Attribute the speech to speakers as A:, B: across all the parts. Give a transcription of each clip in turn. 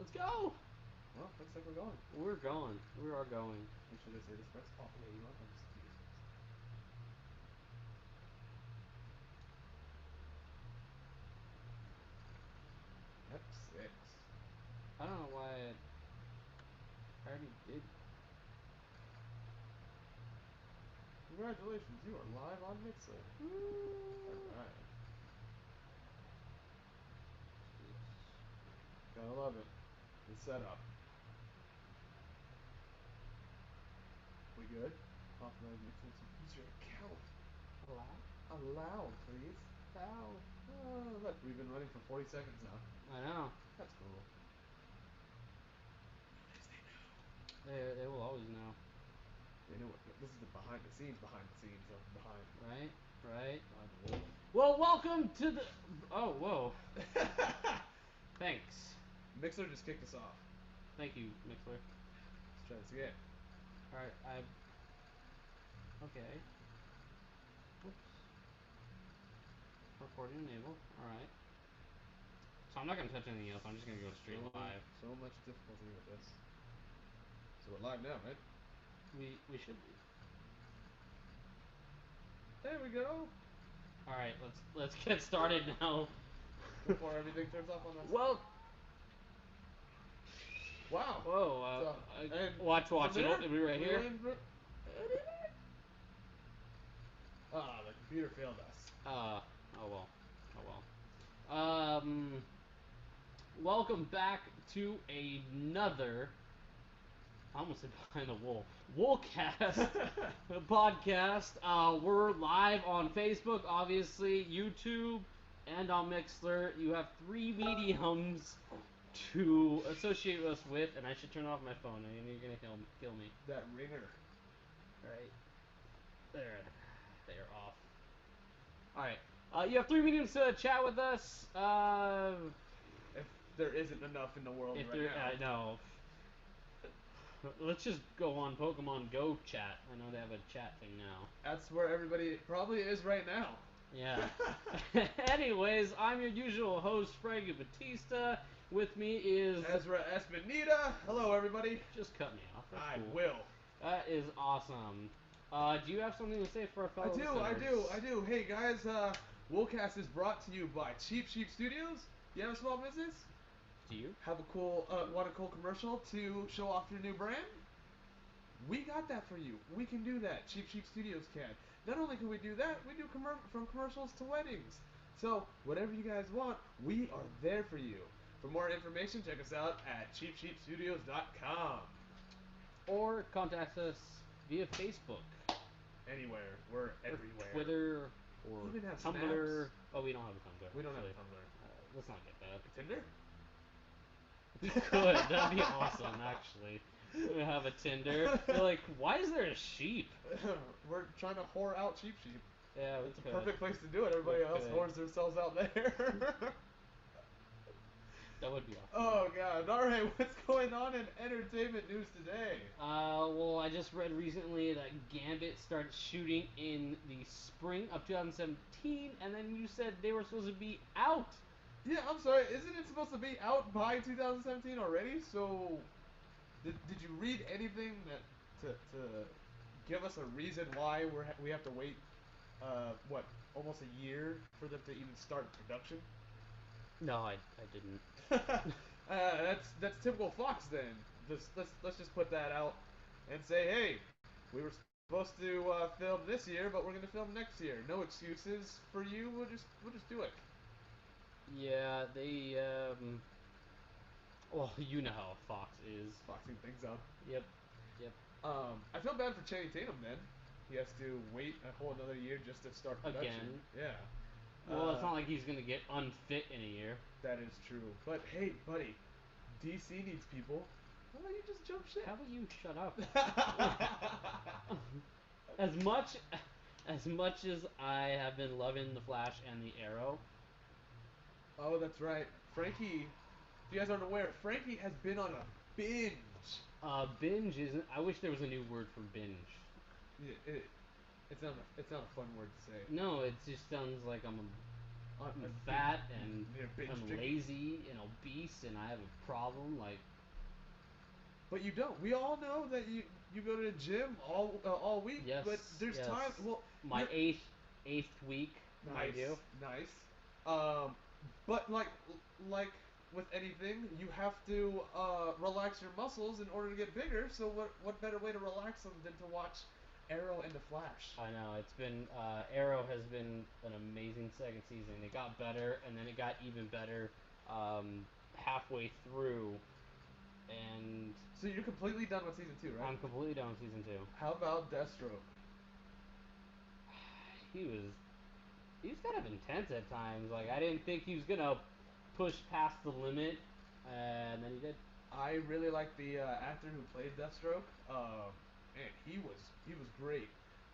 A: Let's go.
B: Well, looks like we're going.
A: We're going. We are going.
B: Make sure they say this first. Oh, yeah, you know what? I'll just do this first. Ep6.
A: I don't know why I already did.
B: Congratulations, you are live on Mixer. Alright. Gotta love it. The setup. We good? Authorize Mixer to use your account. Allow, please.
A: Ow.
B: Oh, look, we've been running for 40 seconds now.
A: I know.
B: That's cool.
A: They will always know.
B: They know what, this is the behind the scenes of behind.
A: Right? Right?
B: Behind the wall.
A: Well, welcome to the. Oh, whoa. Thanks.
B: Mixer just kicked us off.
A: Thank you, Mixler.
B: Let's try this again.
A: Alright, Okay. Oops. Recording enabled. Alright. So I'm not gonna touch anything else. I'm just gonna go straight live.
B: So much difficulty with this. So we're live now, right?
A: We should be.
B: There we go.
A: Alright, let's get started now.
B: Before everything turns off on us.
A: Well.
B: Wow.
A: Whoa.
B: And
A: watch. It'll be right here.
B: Ah, the computer failed us.
A: Oh well. Welcome back to another. I almost said behind the wool. WoolCast podcast. We're live on Facebook, obviously, YouTube, and on Mixler. You have three mediums to associate us with, and I should turn off my phone. I know you're gonna kill me.
B: That ringer.
A: Right. There. They're off. Alright. You have three mediums to chat with us.
B: If there isn't enough in the world
A: If
B: right
A: there,
B: now.
A: I know. Let's just go on Pokemon Go chat. I know they have a chat thing now.
B: That's where everybody probably is right now.
A: Yeah. Anyways, I'm your usual host, Frankie Batista. With me is
B: Ezra Espinita. Hello, everybody.
A: Just cut me off. That's
B: I
A: cool.
B: will.
A: That is awesome. Do you have something to say for our fellow
B: I do. Hey, guys, WoolCast is brought to you by Cheap Sheep Studios. You have a small business?
A: Do you?
B: Have a cool, want a cool commercial to show off your new brand? We got that for you. We can do that. Cheap Sheep Studios can. Not only can we do that, we do from commercials to weddings. So, whatever you guys want, we are there for you. For more information, check us out at cheapsheepstudios.com.
A: Or contact us via Facebook.
B: Anywhere. We're everywhere.
A: Twitter or
B: Even have
A: Tumblr.
B: snaps.
A: Oh, we don't have a Tumblr.
B: We don't have
A: actually.
B: a Tumblr.
A: Let's not get that.
B: Tinder?
A: We could. That'd be awesome, actually. We have a Tinder. They're like, why is there a sheep?
B: We're trying to whore out Cheap Sheep.
A: Yeah,
B: It's a perfect place to do it. Everybody else whores themselves out there.
A: That would be awesome.
B: Oh god. Alright, what's going on in entertainment news today?
A: Well, I just read recently that Gambit started shooting in the spring of 2017, and then you said they were supposed to be out.
B: Yeah, I'm sorry. Isn't it supposed to be out by 2017 already? So, did you read anything that to give us a reason why we have to wait? What, almost a year for them to even start production?
A: No, I didn't.
B: That's typical Fox then. Let's just put that out and say, hey, we were supposed to film this year, but we're gonna film next year. No excuses for you. We'll just do it.
A: Yeah, they well, you know how Fox is.
B: Foxing things up.
A: Yep.
B: I feel bad for Channing Tatum then. He has to wait a whole another year just to start production.
A: Again.
B: Yeah.
A: Well, it's not like he's gonna get unfit in a year.
B: That is true. But hey, buddy, DC needs people. Why don't you just jump ship?
A: How about you shut up? as much as I have been loving the Flash and the Arrow.
B: Oh, that's right. Frankie, if you guys aren't aware, Frankie has been on a binge.
A: Binge isn't. I wish there was a new word for binge.
B: It's not a fun word to say.
A: No, it just sounds like I'm I'm
B: a
A: fat and
B: binge
A: I'm
B: drinking.
A: lazy and obese and I have a problem. Like,
B: But you don't. We all know that you go to the gym all week,
A: yes,
B: but there's
A: yes.
B: time. Well,
A: My
B: you're
A: eighth week, mind
B: nice,
A: you.
B: nice. But like with anything, you have to relax your muscles in order to get bigger. So what better way to relax them than to watch Arrow and the Flash?
A: I know it's been Arrow has been an amazing second season. It got better and then it got even better halfway through, and
B: So you're completely done with season 2, right?
A: I'm completely done with season 2.
B: How about Deathstroke?
A: He was he was kind of intense at times. Like, I didn't think he was gonna push past the limit, and then he did.
B: I really like the actor who played Deathstroke. Man, he was great.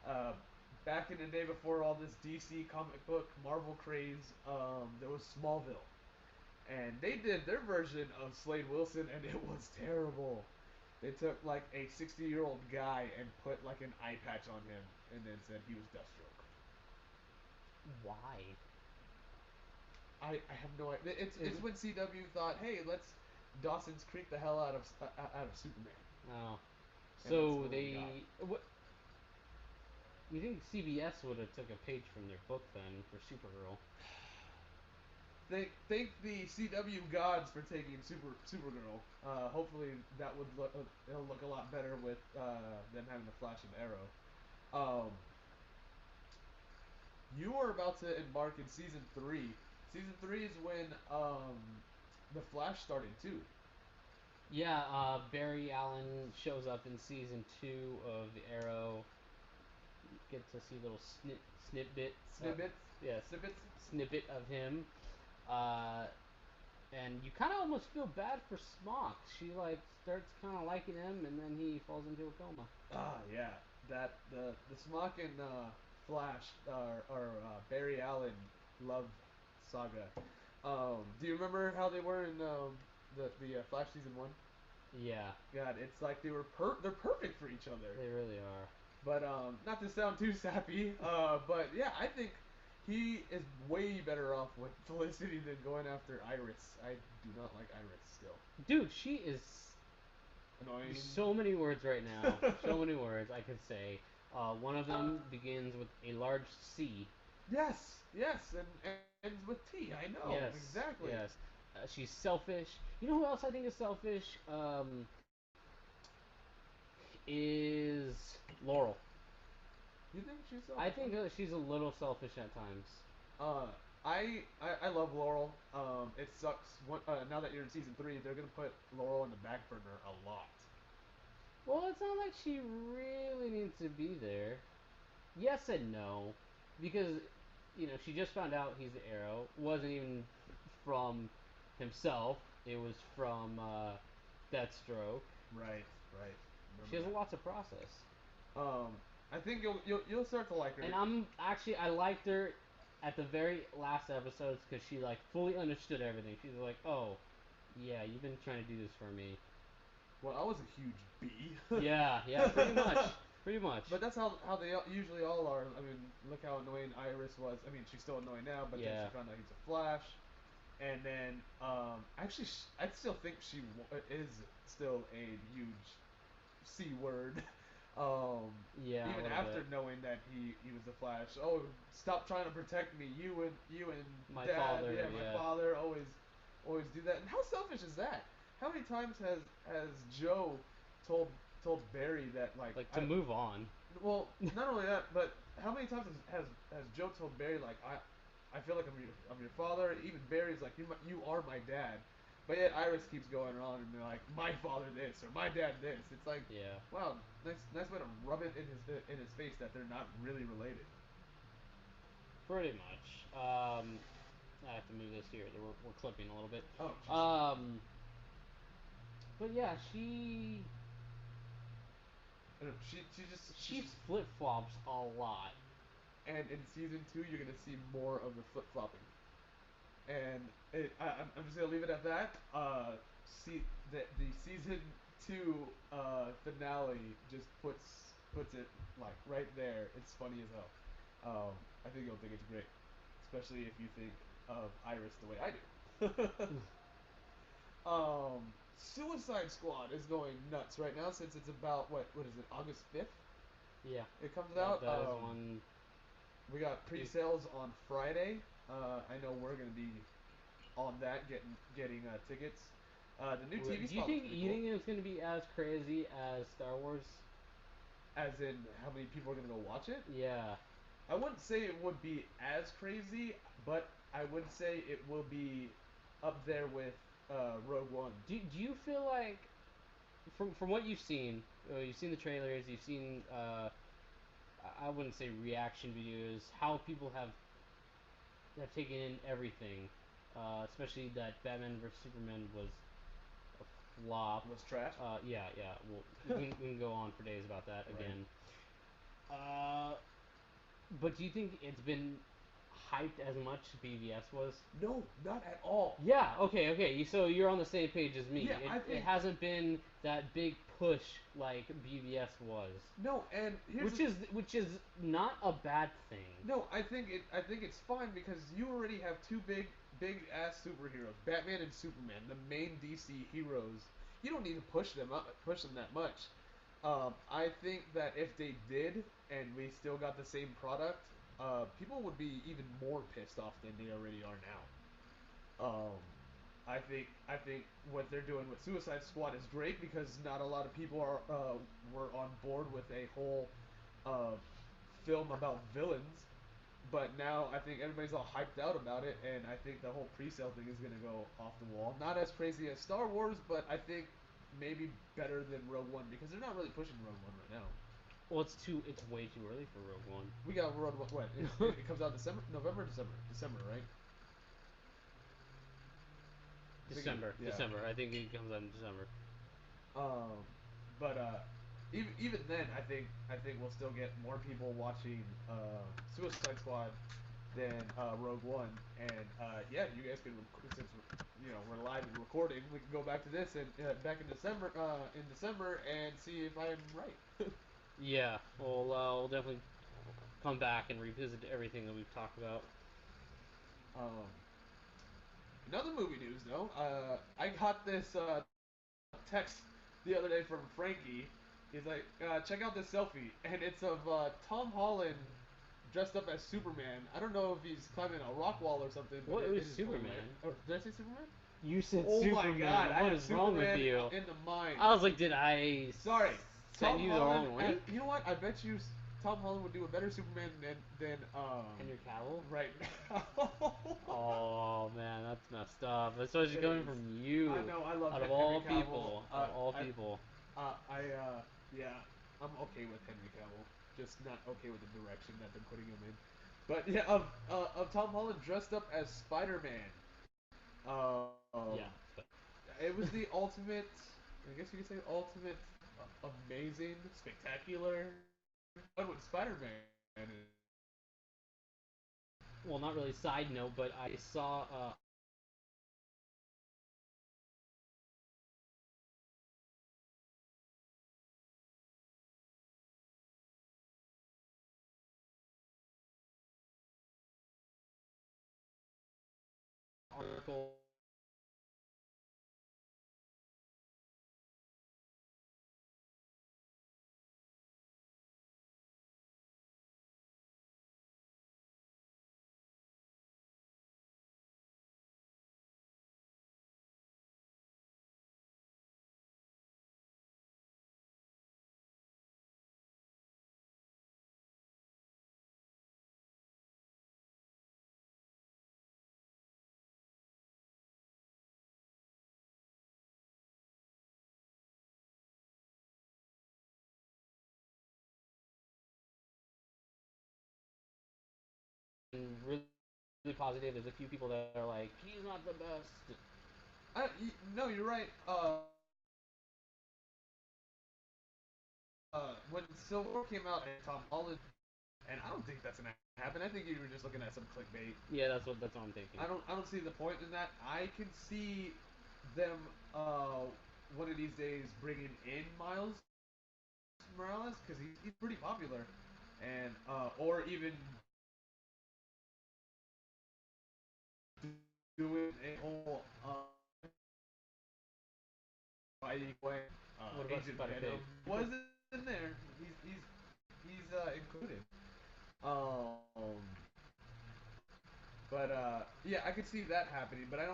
B: Uh, Back in the day before all this DC comic book Marvel craze, there was Smallville, and they did their version of Slade Wilson, and it was terrible. They took like a 60-year-old guy and put like an eye patch on him, and then said he was Deathstroke.
A: Why?
B: I have no idea. It's when CW thought, hey, let's Dawson's Creek the hell out of Superman.
A: Oh,
B: And that's
A: so
B: what we got.
A: they what? You think CBS would have took a page from their book then for Supergirl?
B: Thank the CW gods for taking Supergirl. Hopefully that would it'll look a lot better with them having the Flash and Arrow. Um, you are about to embark in season 3. Season 3 is when the Flash started too.
A: Yeah, Barry Allen shows up in season 2 of the Arrow. Get to see a little snippet.
B: Snippets,
A: Yes,
B: snippets.
A: snippet of him. Uh, and you kind of almost feel bad for Smock. She like starts kind of liking him, and then he falls into a coma.
B: Ah, yeah, that the Smock and Flash are Barry Allen love saga. Do you remember how they were in the Flash season 1?
A: Yeah,
B: God, it's like they're perfect for each other.
A: they really are.
B: But not to sound too sappy, but yeah, I think he is way better off with Felicity than going after Iris. I do not like Iris still.
A: Dude, she is
B: Annoying.
A: so many words right now. So many words I could say. One of them begins with a large C.
B: Yes, yes, and ends with T. I know
A: Yes,
B: exactly.
A: yes. She's selfish. You know who else I think is selfish? Is Laurel.
B: You think she's
A: I
B: selfish?
A: think she's a little selfish at times.
B: Uh, I love Laurel. It sucks. Now that you're in season 3, they're gonna put Laurel in the back burner a lot.
A: Well, it's not like she really needs to be there. Yes and no, because she just found out he's the Arrow. Wasn't even from himself. It was from Deathstroke.
B: Right, right.
A: She has
B: Remember
A: lots of process.
B: that. I think you'll start to like her.
A: And I liked her at the very last episodes because she like fully understood everything. She's like, oh, yeah, you've been trying to do this for me.
B: Well, I was a huge B.
A: Yeah, yeah, pretty much, pretty much.
B: But that's how they usually all are. I mean, look how annoying Iris was. I mean, she's still annoying now, but then
A: Yeah.
B: she found out he's a Flash. And then, actually, I still think she is still a huge C word.
A: Yeah, a
B: Even
A: little
B: after
A: bit.
B: knowing that he was the Flash. Oh, stop trying to protect me. You and
A: My
B: Dad,
A: father,
B: yeah, my
A: yeah.
B: father always do that. And how selfish is that? How many times has Joe told told Barry that
A: Like to move on.
B: well, not only that, but how many times has Joe told Barry like I feel like I'm your father. Even Barry's like you are my dad, but yet Iris keeps going on and they're like my father this or my dad this. It's like
A: Yeah.
B: wow, nice way to rub it in his face that they're not really related.
A: Pretty much. I have to move this here. We're clipping a little bit.
B: Oh, jeez.
A: But yeah, she
B: I don't know, she's
A: she flip flops a lot.
B: and in season 2 you're gonna see more of the flip flopping. And I'm just gonna leave it at that. See the season 2 finale just puts it like right there. It's funny as hell. I think you'll think it's great, especially if you think of Iris the way I do. Suicide Squad is going nuts right now since it's about what is it, August 5th?
A: Yeah.
B: It comes
A: That,
B: out.
A: that is one.
B: We got pre-sales on Friday. I know we're gonna be on that getting tickets. The new TV
A: Do you
B: spot
A: think
B: looks pretty cool.
A: it's gonna be as crazy as Star Wars?
B: As in, how many people are gonna go watch it?
A: Yeah.
B: I wouldn't say it would be as crazy, but I would say it will be up there with Rogue One.
A: Do you feel like from what you've seen the trailers, you've seen I wouldn't say reaction videos, how people have taken in everything, especially that Batman vs Superman was a flop.
B: Was trash.
A: Yeah. Well, we can go on for days about that
B: Right.
A: again. Uh, but do you think it's been hyped as much BVS was?
B: No, not at all.
A: Yeah. Okay. So you're on the same page as me.
B: Yeah, I
A: It
B: think
A: hasn't been that big push like BVS was,
B: no, and here's
A: which is not a bad thing.
B: no. I think it's fine because you already have two big ass superheroes, Batman and Superman, the main DC heroes. You don't need to push them that much. I think that if they did, and we still got the same product, people would be even more pissed off than they already are now. I think what they're doing with Suicide Squad is great because not a lot of people are were on board with a whole uh, film about villains. But now I think everybody's all hyped out about it, and I think the whole pre-sale thing is gonna go off the wall. Not as crazy as Star Wars, but I think maybe better than Rogue One because they're not really pushing Rogue One right now.
A: Well, it's way too early for Rogue One.
B: We got Rogue One. What? It comes out December, November, December, right? Yeah.
A: December. I think it comes out in December.
B: Um, but even then, I think we'll still get more people watching Suicide Squad than Rogue One. And yeah, you guys can since we're live and recording, we can go back to this and back in December and see if I'm right.
A: Yeah. We'll definitely come back and revisit everything that we've talked about.
B: um, Another movie news though, I got this text the other day from Frankie. He's like, check out this selfie, and it's of Tom Holland dressed up as Superman. I don't know if he's climbing a rock wall or something, but
A: What it was
B: it is
A: Superman?
B: hilarious. Or did I say Superman?
A: You said
B: Oh
A: Superman.
B: my God! I
A: What
B: had
A: is wrong with
B: Superman
A: you?
B: in the mind.
A: I was like, did I
B: Sorry,
A: send
B: Tom
A: you the
B: Holland.
A: wrong link?
B: You know what? I bet you Tom Holland would do a better Superman than
A: Henry Cavill?
B: right now.
A: Oh man, that's messed up. Especially
B: It
A: coming
B: is.
A: from you.
B: I know. I love
A: Out of
B: Henry
A: all
B: Cavill.
A: people. Out of all people.
B: Yeah, I'm okay with Henry Cavill. Just not okay with the direction that they're putting him in. But yeah, of Tom Holland dressed up as Spider-Man.
A: Yeah.
B: It was the ultimate. I guess you could say ultimate, amazing, spectacular. Fun with Spider-Man.
A: Well, not really side note, but I saw article really, really positive. There's a few people that are like, he's not the best.
B: No, you're right. When Civil War came out and Tom Holland, and I don't think that's gonna happen. I think you were just looking at some clickbait.
A: Yeah, that's what I'm thinking.
B: I don't see the point in that. I can see them one of these days bringing in Miles Morales because he's pretty popular, and or even doing a whole Spidey Gwen,
A: What about
B: Agent
A: Spider-Pig?
B: Venom was in there. He's included. Um, but yeah, I could see that happening, but I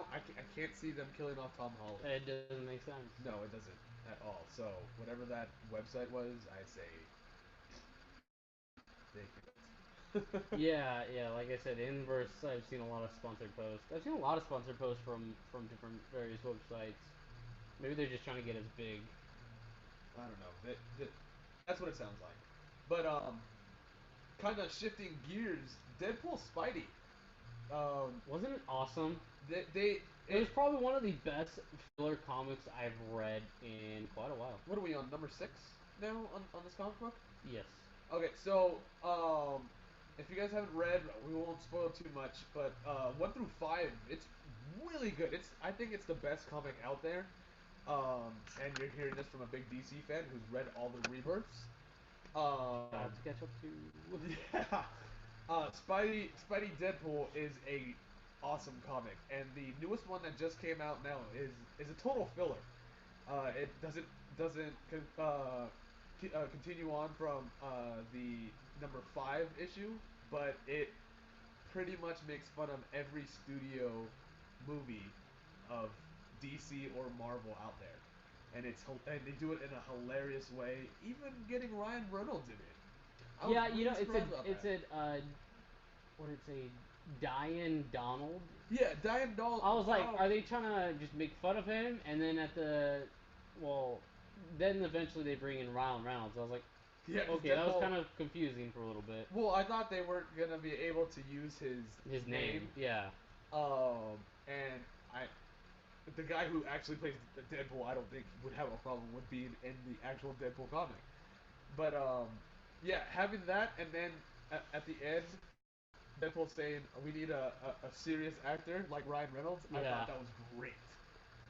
B: can't see them killing off Tom Holland.
A: It doesn't make sense.
B: No, it doesn't at all. So whatever that website was, I say
A: Yeah, like I said, Inverse, I've seen a lot of sponsored posts. I've seen a lot of sponsored posts from different various websites. Maybe they're just trying to get as big.
B: I don't know. That's what it sounds like. But kind of shifting gears, Deadpool Spidey.
A: Wasn't it awesome? It was
B: It,
A: probably one of the best filler comics I've read in quite a while.
B: what are we on, number 6 now on this comic book?
A: Yes.
B: Okay, so if you guys haven't read, we won't spoil too much, but 1 through 5, it's really good. I think it's the best comic out there. And you're hearing this from a big DC fan who's read all the rebirths.
A: I have to catch up to.
B: Yeah. Spidey Deadpool is a awesome comic, and the newest one that just came out now is a total filler. It doesn't continue on from the number 5 issue, but it pretty much makes fun of every studio movie of DC or Marvel out there, and they do it in a hilarious way, even getting Ryan Reynolds in it. I was
A: Yeah,
B: really surprised about
A: it's
B: that.
A: what did it say? Diane Donald.
B: Yeah, Diane Doll.
A: I was like, are they trying to just make fun of him? And then well, then eventually they bring in Ryan Reynolds. I was like,
B: Yeah,
A: okay, that was kind of confusing for a little bit.
B: Well, I thought they weren't gonna be able to use
A: His name, yeah.
B: And I, the guy who actually plays Deadpool, I don't think would have a problem with being in the actual Deadpool comic. But yeah, having that, and then at the end, Deadpool saying we need a serious actor like Ryan Reynolds. I
A: Yeah.
B: thought that was great.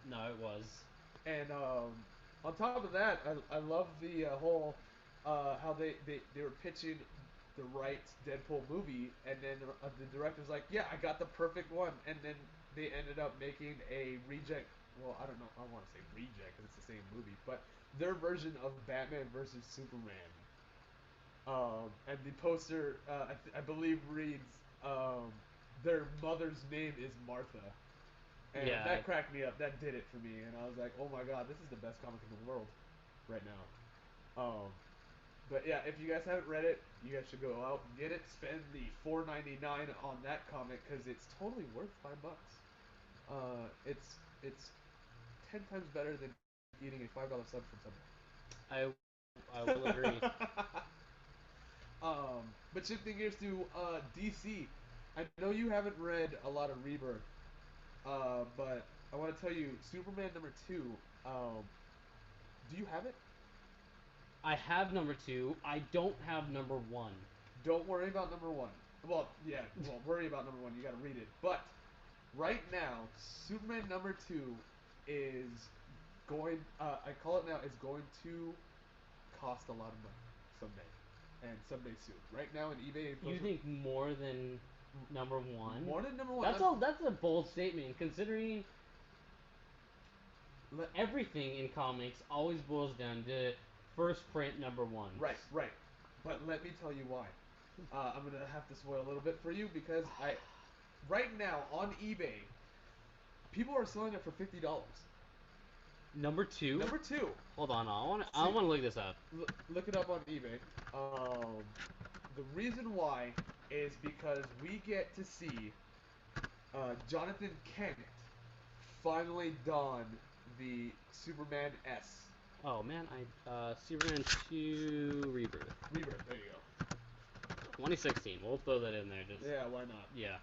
A: No, it was.
B: And on top of that, I love the whole how they were pitching the right Deadpool movie, and then the director's like, yeah, I got the perfect one, and then they ended up making a reject. Well, I don't know. I don't want to say reject because it's the same movie, but their version of Batman versus Superman. And the poster, I believe, reads, their mother's name is Martha. And
A: Yeah.
B: that cracked me up. That did it for me. And I was like, oh my god, this is the best comic in the world right now. But yeah, if you guys haven't read it, you guys should go out and get it. Spend the $4.99 on that comic because it's totally worth $5. It's 10 times better than eating a $5 sub from Subway.
A: I will agree.
B: But shifting gears to DC, I know you haven't read a lot of Rebirth, but I want to tell you, Superman #2. Do you have it?
A: I have number 2. I don't have number 1.
B: Don't worry about number 1. Well, yeah, well, worry about number 1. You got to read it. But right now, Superman #2 is going. I call it now. Is going to cost a lot of money someday, and someday soon. Right now in eBay,
A: You think more than number 1?
B: More than number 1.
A: That's a bold statement considering everything in comics always boils down to first print number 1.
B: Right. But let me tell you why. I'm gonna have to spoil a little bit for you because right now on eBay, people are selling it for $50.
A: Number 2.
B: Number 2.
A: Hold on, I want to look this up.
B: Look it up on eBay. The reason why is because we get to see Jonathan Kent finally don the Superman S.
A: Oh man, Superman 2 Rebirth.
B: Rebirth, there you go.
A: 2016. We'll throw that in there. Just
B: Yeah, why not?
A: yeah.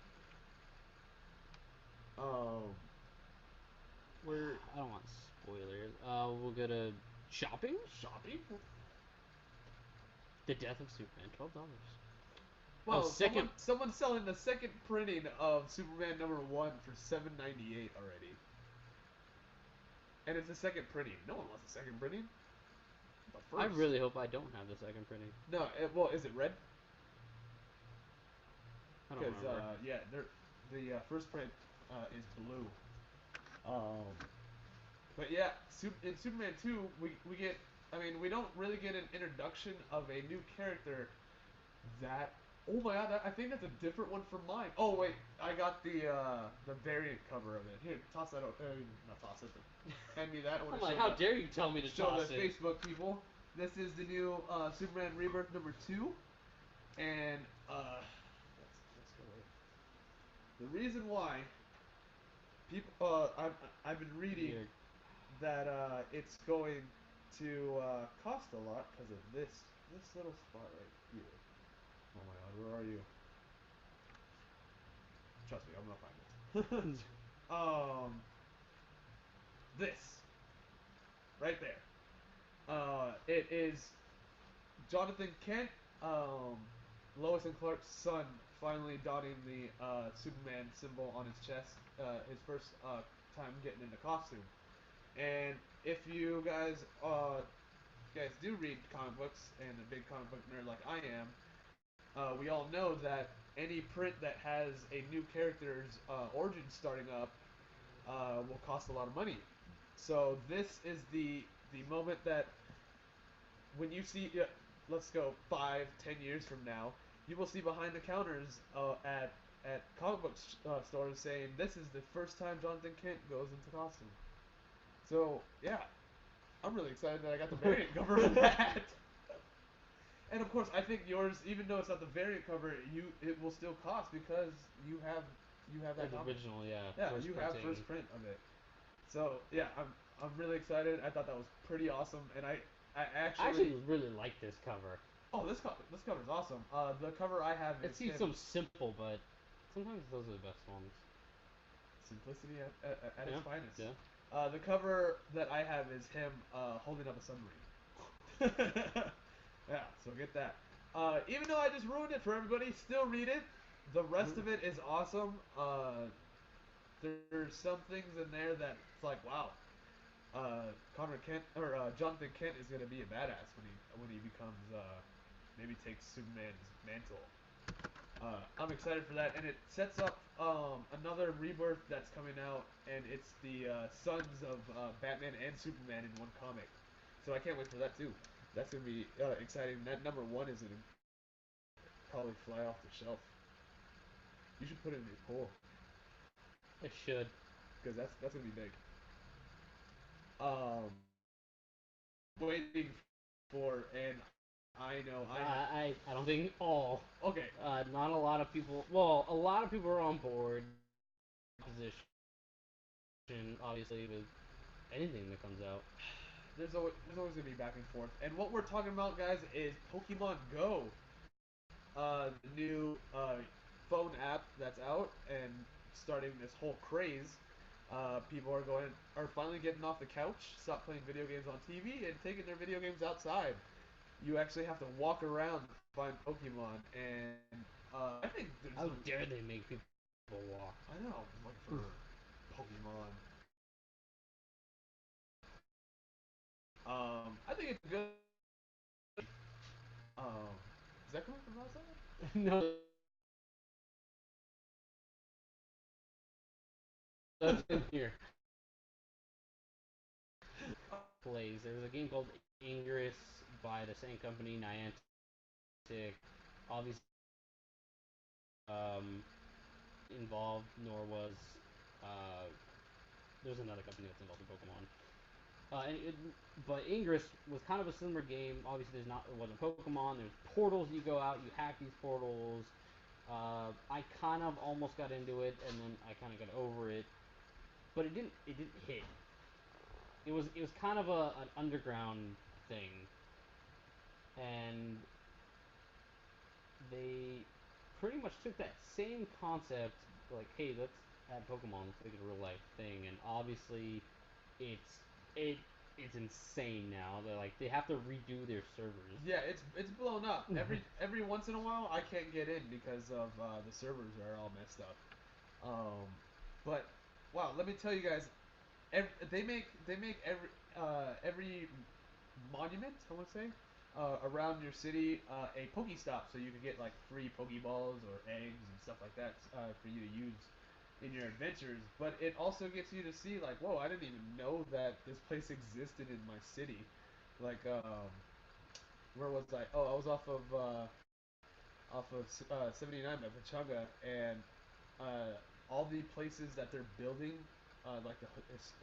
B: We're
A: I don't want spoilers. We'll go to shopping.
B: shopping.
A: The Death of Superman. $12.
B: Well,
A: second.
B: someone's selling the second printing of Superman #1 for $7.98 already, and it's a second printing. No one wants a second printing. The first.
A: I really hope I don't have the second printing.
B: No, well, is it red?
A: I don't remember.
B: Yeah, the first print is blue. Um, but yeah, in Superman 2, we get. I mean, we don't really get an introduction of a new character that. Oh my god, I think that's a different one from mine. Oh wait, I got the variant cover of it. Here, toss that out. Not toss it, but hand me that. I want
A: I'm
B: to
A: like,
B: show
A: how dare you tell me to
B: show
A: toss
B: the
A: it?
B: Facebook people. This is the new Superman Rebirth number 2, and let's go away. The reason why people I've been reading
A: Weird.
B: that it's going to cost a lot because of this little spot right here. Oh my god, where are you? Trust me, I'm gonna find it. This right there. It is Jonathan Kent, um, Lois and Clark's son, finally donning the Superman symbol on his chest. His first time getting into costume. And if you guys do read comic books and a big comic book nerd like I am, we all know that any print that has a new character's origin starting up will cost a lot of money. So this is the moment that when you see, let's go 5, 10 years from now, you will see behind the counters at comic book stores saying this is the first time Jonathan Kent goes into costume. So yeah, I'm really excited that I got the variant cover of that. And of course, I think yours, even though it's not the variant cover, it will still cost because you have that
A: The
B: comic.
A: original, yeah.
B: Yeah,
A: First
B: you have
A: printing.
B: first print of it. So yeah, I'm really excited. I thought that was pretty awesome, and I
A: I
B: actually
A: actually really like this cover.
B: oh this cover's awesome. The cover I have
A: It
B: is
A: seems
B: him.
A: so simple, but sometimes those are the best ones.
B: Simplicity at its
A: Yeah,
B: finest.
A: yeah.
B: The cover that I have is him holding up a submarine. Yeah, so get that. Even though I just ruined it for everybody, still read it. The rest of it is awesome. There's some things in there that's like, wow, Connor Kent or Jonathan Kent is gonna be a badass when he becomes maybe takes Superman's mantle. I'm excited for that, and it sets up another rebirth that's coming out, and it's the sons of Batman and Superman in one comic. So I can't wait for that too. That's gonna be exciting. That number one is gonna probably fly off the shelf. You should put it in your pool
A: It should.
B: because that's gonna be big. Um, waiting for, and I know I have.
A: I don't think all.
B: Okay,
A: Not a lot of people. Well, a lot of people are on board. Position, obviously, with anything that comes out.
B: there's always gonna be back and forth. And what we're talking about, guys, is Pokemon Go, the new phone app that's out and starting this whole craze. People are finally getting off the couch, stop playing video games on TV, and taking their video games outside. You actually have to walk around to find Pokemon, and I think there's.
A: How dare they make people walk?
B: I know. I'm looking for Pokemon. I think it's good. Um, is that coming from outside?
A: No, that's in here. Plays. There was a game called Ingress by the same company, Niantic. Obviously, um, involved, nor was uh, there's another company that's involved in Pokemon. But Ingress was kind of a similar game. Obviously, it wasn't Pokemon. There's portals you go out, you hack these portals. I kind of almost got into it, and then I kind of got over it. But it didn't hit. It was kind of an underground thing, and they pretty much took that same concept, like, hey, let's add Pokemon, let's make it a real life thing, and obviously, it's it it's insane now. They have to redo their servers.
B: Yeah, it's blown up. Every once in a while, I can't get in because of the servers are all messed up. Um, but wow, let me tell you guys, they make every monument, I want to say, around your city a Pokestop, so you can get like free Pokeballs or eggs and stuff like that for you to use. in your adventures, but it also gets you to see like, whoa, I didn't even know that this place existed in my city. Like, where was I? Oh, I was off of 79 by Pachanga, and all the places that they're building, like the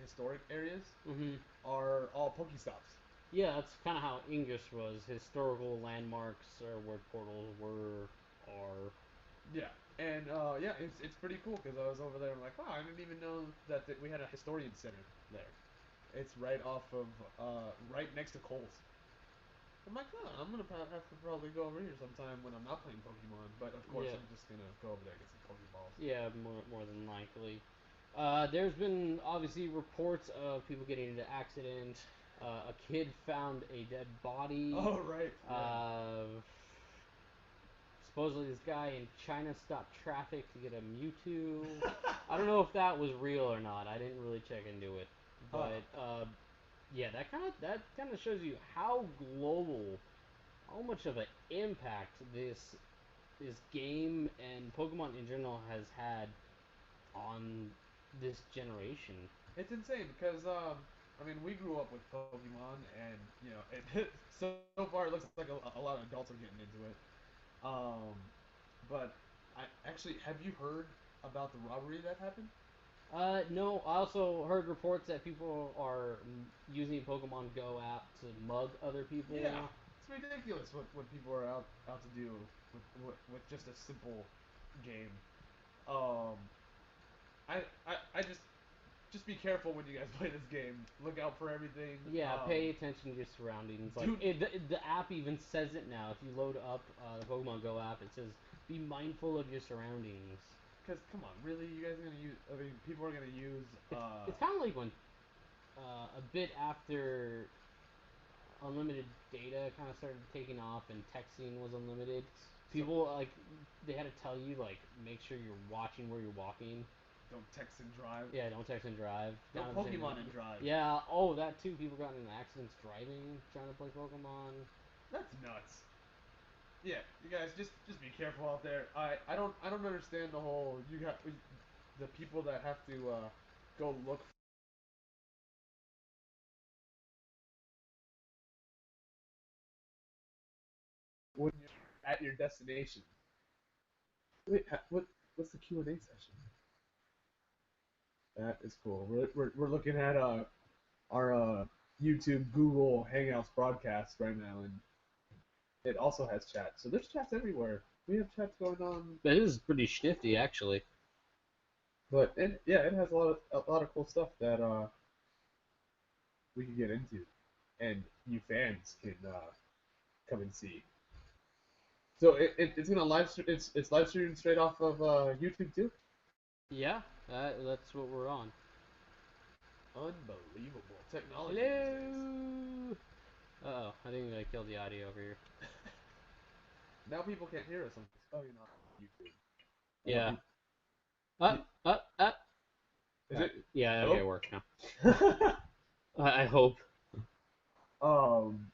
B: historic areas,
A: Hmm.
B: are all Pokestops.
A: Yeah, that's kind of how English was. Historical landmarks are where portals were, are.
B: Yeah, and yeah, it's pretty cool because I was over there. I'm like, oh, I didn't even know that we had a historian center there. It's right off of right next to Coles. I'm like, oh, I'm gonna have to probably go over here sometime when I'm not playing Pokemon. But of course,
A: Yeah,
B: I'm just gonna go over there and get some Pokeballs.
A: yeah, more than likely. There's been obviously reports of people getting into accidents. A kid found a dead body.
B: Oh right, yeah.
A: Supposedly, this guy in China stopped traffic to get a Mewtwo. I don't know if that was real or not. I didn't really check into it,
B: Huh.
A: but yeah, that kind of shows you how global, how much of an impact this game and Pokemon in general has had on this generation.
B: It's insane because I mean, we grew up with Pokemon, and you know, so far it looks like a lot of adults are getting into it. Um, but I actually, have you heard about the robbery that happened?
A: No, I also heard reports that people are using Pokemon Go app to mug other people.
B: Yeah, it's ridiculous what people are out to do with just a simple game. Um, I just be careful when you guys play this game. Look out for everything.
A: Yeah, pay attention to your surroundings. Like
B: Dude,
A: the app even says it now. If you load up the Pokemon Go app, it says be mindful of your surroundings.
B: because come on, really, you guys are gonna use? I mean, people are gonna use.
A: It's kind of like when a bit after unlimited data kind of started taking off and texting was unlimited.
B: So
A: People like they had to tell you like make sure you're watching where you're walking.
B: don't text and drive.
A: Yeah, don't text and drive.
B: Don't
A: Kind of the same
B: Pokemon
A: thing.
B: and drive.
A: Yeah. Oh, that too. People got into accidents driving, trying to play Pokemon.
B: That's nuts. Yeah, you guys just be careful out there. I don't understand the whole you got the people that have to go look when you're at your destination. Wait, what's the Q&A session? That is cool. We're looking at our YouTube Google Hangouts broadcast right now, and it also has chat. So there's chats everywhere. We have chats going on,
A: That is pretty shifty, actually.
B: but yeah, it has a lot of cool stuff that we can get into, and you fans can come and see. So it's gonna it's live streaming straight off of YouTube too.
A: Yeah, that's what we're on.
B: Unbelievable technology these days.
A: Hello. Oh, I think I killed the audio over here.
B: Now people can't hear us on you're not on YouTube.
A: Yeah.
B: You, you,
A: Up.
B: is it?
A: Yeah, okay, it
B: Oh.
A: works now. I hope.
B: um.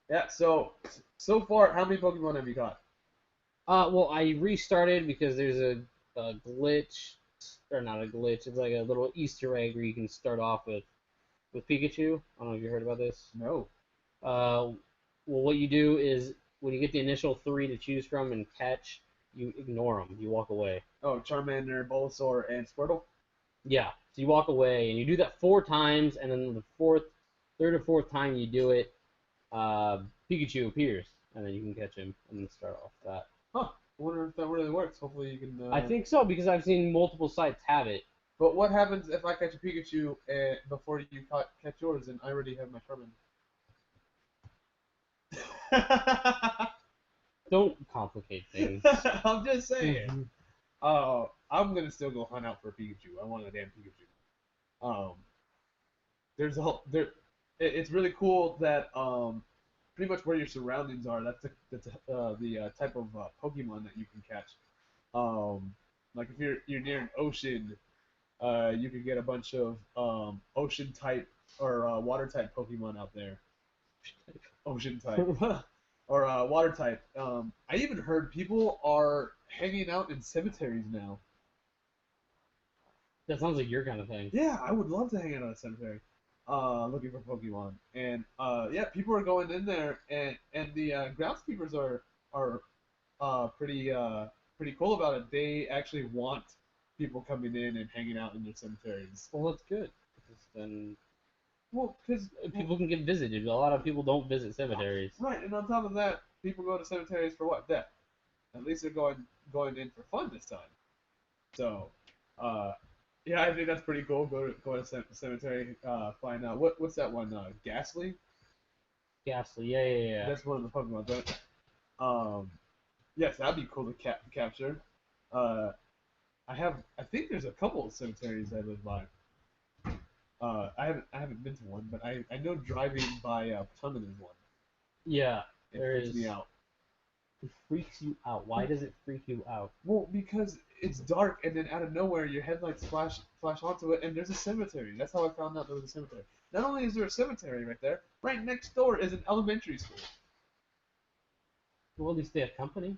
B: Yeah. So far, how many Pokemon have you got?
A: Well, I restarted because there's a glitch, or not a glitch. It's like a little Easter egg where you can start off with Pikachu. I don't know if you heard about this.
B: No.
A: Well, what you do is when you get the initial three to choose from and catch, you ignore them. You walk away.
B: Oh, Charmander, Bulbasaur, and Squirtle.
A: Yeah, so you walk away, and you do that 4 times, and then third or fourth time you do it, Pikachu appears, and then you can catch him and then start off that.
B: Huh. I wonder if that really works. Hopefully you can.
A: I think so because I've seen multiple sites have it.
B: But what happens if I catch a Pikachu before you catch yours, and I already have my Charmander?
A: Don't complicate things.
B: I'm just saying. I'm gonna still go hunt out for a Pikachu. I want a damn Pikachu. Um, there's a whole there. It's really cool that pretty much where your surroundings are. That's the type of Pokemon that you can catch. Like if you're near an ocean, you can get a bunch of ocean type or water type Pokemon out there. Ocean type or water type. I even heard people are hanging out in cemeteries now.
A: That sounds like your kind of thing.
B: Yeah, I would love to hang out at a cemetery, looking for Pokemon. And yeah, people are going in there, and the groundskeepers are pretty cool about it. They actually want people coming in and hanging out in their cemeteries.
A: Well, that's good. Because then
B: Well, because
A: people can get visited. A lot of people don't visit cemeteries.
B: right, and on top of that, people go to cemeteries for what? Death. At least they're going in for fun this time. So, uh, yeah, I think that's pretty cool. Go to cemetery, find out what's that one? Ghastly.
A: Ghastly, yeah.
B: That's one of the Pokemon. But yes, that'd be cool to capture. Uh, I think there's a couple of cemeteries I live by. I haven't been to one, but I know driving by Plymouth is one.
A: Yeah,
B: It
A: there
B: freaks
A: is.
B: me out.
A: It freaks you out. Why does it freak you out?
B: Well, because it's dark, and then out of nowhere, your headlights flash onto it, and there's a cemetery. That's how I found out there was a cemetery. Not only is there a cemetery right there, right next door is an elementary school.
A: Well, at least they have company.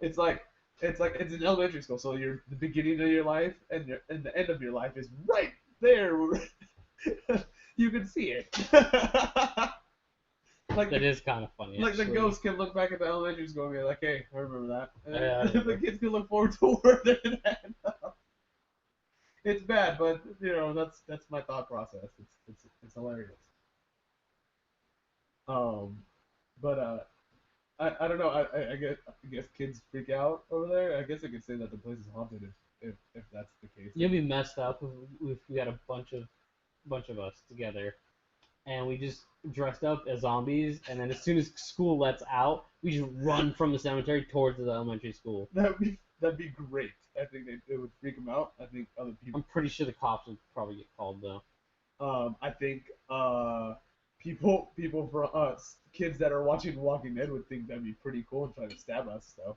B: It's like it's an elementary school, so the beginning of your life and the end of your life is right there. You can see it. Like
A: That is kind of funny.
B: like the
A: actually.
B: ghost can look back at the elementary school and be like, "Hey, I remember that." And
A: Yeah, I remember.
B: the kids can look forward to where they're at. It's bad, but that's my thought process. It's hilarious. Um, but I don't know. I guess kids freak out over there. I guess I could say that the place is haunted if that's the case.
A: You'll be messed up if we got a bunch of us together, and we just dressed up as zombies, and then as soon as school lets out, we just run from the cemetery towards the elementary school.
B: That'd be great. I think it would freak them out. I think other people.
A: I'm pretty sure the cops would probably get called though.
B: I think people for us kids that are watching Walking Dead would think that'd be pretty cool and try to stab us. So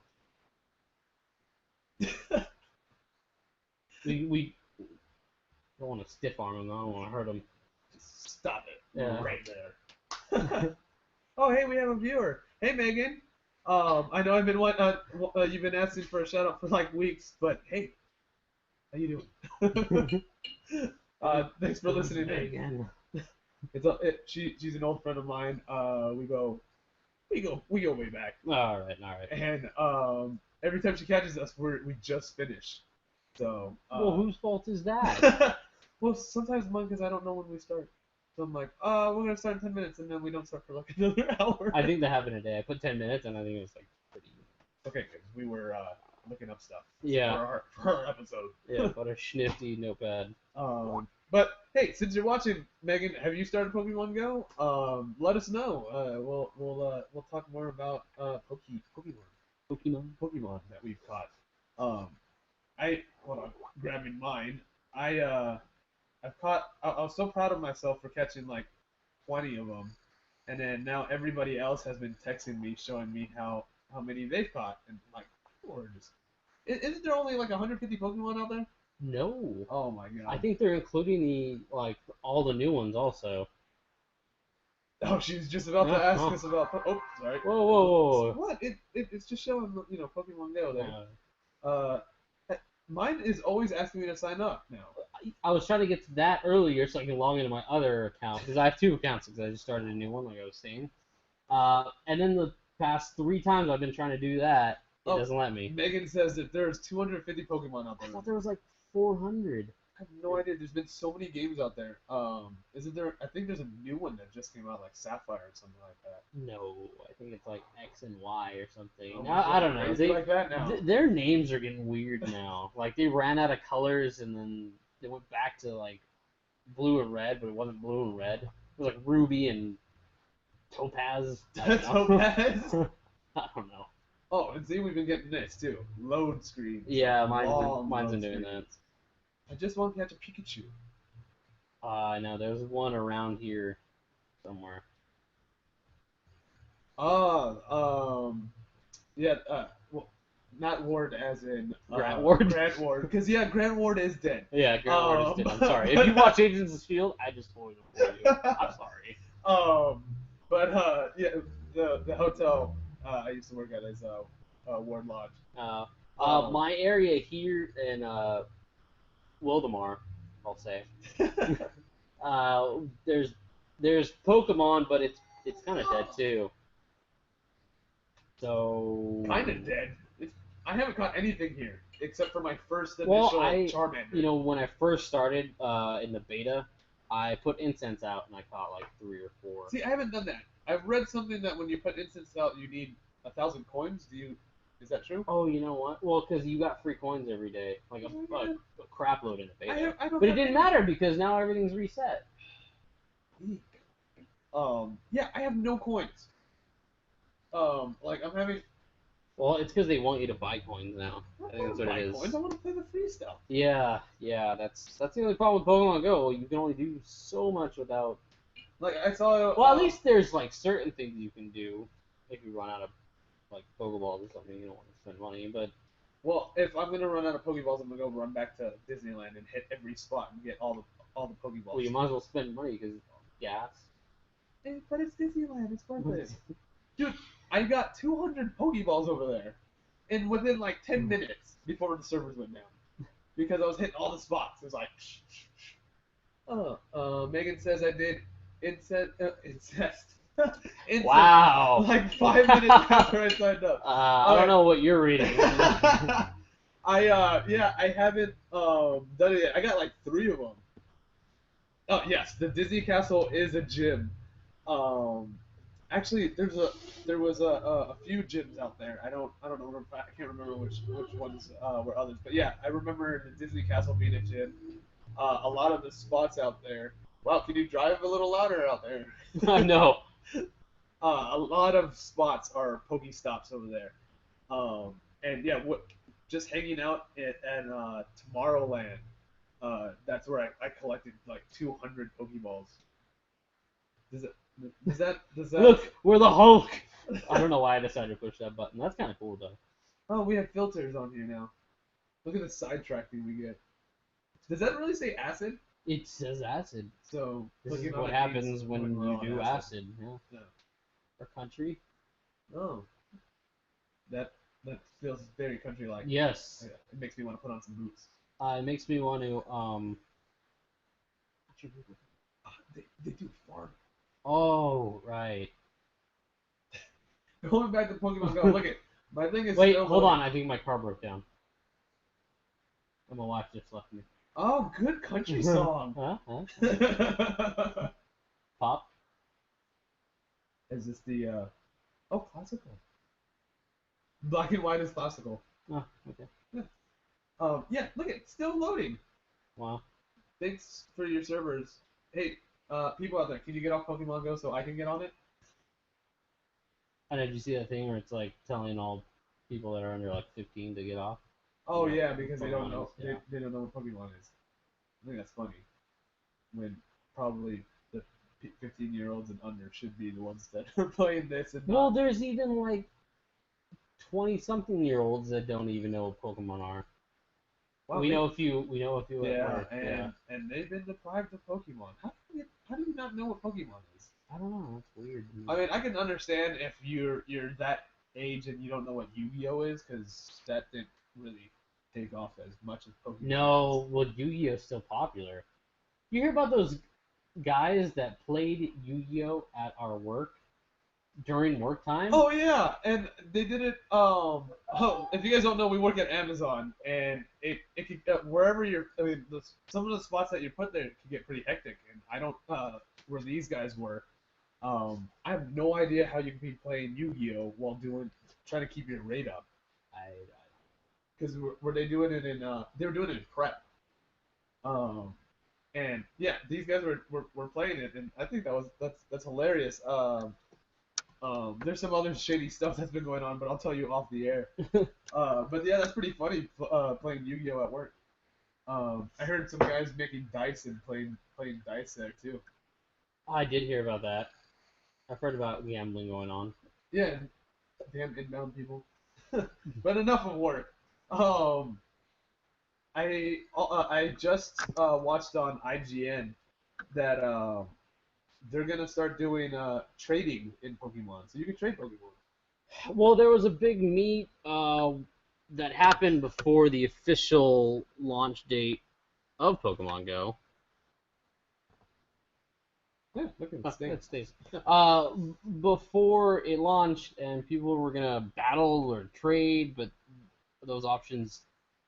A: We don't want to stiff arm them. I don't want to hurt them.
B: stop it
A: Yeah.
B: right there. Oh, hey, we have a viewer. Hey, Megan. I know you've been asking for a shout out for like weeks, but hey, how you doing? Thanks for listening.
A: Again.
B: She's an old friend of mine. We go way back.
A: All right.
B: And every time she catches us, we just finish. So.
A: Well, whose fault is that?
B: Well, sometimes mine because I don't know when we start. So I'm like, we're gonna start in 10 minutes, and then we don't start for like another hour.
A: I think that happened today. I put 10 minutes, and I think it was like pretty.
B: Okay, good. We were looking up stuff.
A: Yeah.
B: For our episode.
A: Yeah, but a schnifty notepad.
B: But hey, since you're watching, Megan, have you started Pokemon Go? Let us know. We'll talk more about Pokemon that we've caught. Hold on, grabbing mine. I've caught. I was so proud of myself for catching like 20 of them, and then now everybody else has been texting me, showing me how many they've caught, and like, gorgeous. Isn't there only like 150 Pokemon out there?
A: No.
B: Oh my god.
A: I think they're including all the new ones also.
B: Oh, she's just about to ask us about. Oh, sorry.
A: Whoa.
B: What? It's just showing Pokemon Go there. Mine is always asking me to sign up now.
A: I was trying to get to that earlier so I can log into my other account because I have two accounts because I just started a new one like I was saying. And then the past 3 times I've been trying to do that, it doesn't let me.
B: Megan says that there's 250 Pokemon out there.
A: I thought there was like 400.
B: I have no idea. There's been so many games out there. Isn't there? I think there's a new one that just came out, like Sapphire or something like that.
A: No, I think it's like X and Y or something.
B: Oh,
A: I don't know.
B: They like that now.
A: Their names are getting weird now. Like they ran out of colors and then they went back to like blue and red, but it wasn't blue and red. It was like ruby and topaz.
B: Topaz.
A: I don't know.
B: Oh, and see, we've been getting this too. Load screens.
A: Yeah, mine's been doing that.
B: I just want to catch a Pikachu.
A: I know there's one around here somewhere.
B: Yeah. Well, not Ward as in
A: Grant Ward.
B: Grant Ward, because Grant Ward is dead.
A: Yeah, Grant Ward is dead. I'm sorry. If you watch Agents of Shield, I just told it for you. I'm sorry.
B: But yeah, the hotel I used to work at is Ward Lodge.
A: My area here in Wildemar, I'll say. There's Pokemon, but it's kind of dead too. So
B: Kind of dead. I haven't caught anything here except for my first initial
A: well,
B: Charmander.
A: when I first started in the beta, I put incense out and I caught like 3 or 4.
B: See, I haven't done that. I've read something that when you put incense out, you need 1,000 coins. Is that true?
A: Oh, you know what? Well, because you got free coins every day, like a crap load in the beta.
B: I don't
A: But it
B: have
A: didn't
B: any-
A: matter because now everything's reset.
B: Eek. Yeah, I have no coins. Like I'm having.
A: Well, it's because they want you to buy coins now. I think that's what it is.
B: Coins. I want to play the free stuff.
A: Yeah, that's the only problem with Pokemon Go. You can only do so much without.
B: Like I saw.
A: Well, at least there's like certain things you can do if you run out of like Pokeballs or something. You don't want to spend money, but
B: Well, if I'm gonna run out of Pokeballs, I'm gonna go run back to Disneyland and hit every spot and get all the Pokeballs.
A: well, you might as well spend money because gas.
B: But it's Disneyland. It's worth it. Dude, I got 200 Pokeballs over there, and within like 10 minutes before the servers went down, because I was hitting all the spots. It was like, Megan says I did incest. Incest
A: Wow.
B: like 5 minutes after I signed up.
A: I don't know what you're reading.
B: I haven't done it yet. I got like 3 of them. Oh yes, the Disney Castle is a gym. Actually, there was a few gyms out there. I don't know. I can't remember which ones were others. But yeah, I remember the Disney Castle being a gym. A lot of the spots out there. Wow, can you drive a little louder out there?
A: I know.
B: A lot of spots are Pokestops over there. And yeah, just hanging out at Tomorrowland. That's where I collected like 200 Pokeballs. Does that
A: Look, we're the Hulk. I don't know why I decided to push that button. That's kind of cool though.
B: Oh, we have filters on here now. Look at the sidetracking we get. Does that really say acid?
A: It says acid.
B: So
A: This is
B: clicking on
A: what
B: it
A: happens
B: means
A: when
B: we're
A: you
B: on
A: do acid. Yeah.
B: Yeah.
A: Our country.
B: Oh, that feels very country-like.
A: Yes.
B: It makes me want to put on some boots.
A: It makes me want to
B: They do farm.
A: Oh, right.
B: Going back to Pokemon Go, look at my thing is.
A: Wait,
B: still
A: hold
B: loading.
A: on. I think my car broke down. And my wife just left me.
B: Oh, good country song.
A: Huh? Pop?
B: Is this the classical? Black and white is classical.
A: Oh, okay.
B: Yeah, look at still loading.
A: Wow.
B: Thanks for your servers. Hey, people out there, can you get off Pokemon Go so I can get on it?
A: And did you see that thing where it's like telling all people that are under like 15 to get off?
B: Oh
A: Yeah,
B: yeah, because they don't know
A: Pokemon is, yeah.
B: they don't know what Pokemon is. I think that's funny. When probably the 15-year-olds and under should be the ones that are playing this. And
A: Well, there's even like 20-something-year-olds that don't even know what Pokemon are.
B: wow,
A: We know a few. at
B: Yeah,
A: work, yeah.
B: and they've been deprived of Pokemon. How do you not know what Pokemon is?
A: I don't know. That's weird.
B: I mean, I can understand if you're that age and you don't know what Yu-Gi-Oh is, because that didn't really take off as much as Pokemon.
A: No, well, Yu-Gi-Oh is still popular. You hear about those guys that played Yu-Gi-Oh at our work during work time?
B: Oh yeah, and they did it. If you guys don't know, we work at Amazon, and it could wherever you're. I mean, some of the spots that you put there can get pretty hectic, and I don't where these guys were. I have no idea how you can be playing Yu-Gi-Oh while trying to keep your rate up. Because were they doing it in? They were doing it in prep. And yeah, these guys were playing it, and I think that's hilarious. There's some other shady stuff that's been going on, but I'll tell you off the air. But yeah, that's pretty funny playing Yu-Gi-Oh at work. I heard some guys making dice and playing dice there too.
A: I did hear about that. I've heard about gambling going on.
B: Yeah, damn inbound people. But enough of work. I just watched on IGN that they're gonna start doing trading in Pokemon, so you can trade Pokemon.
A: Well, there was a big meet that happened before the official launch date of Pokemon Go.
B: Yeah, look at it.
A: It stays. Before it launched and people were gonna battle or trade, but those options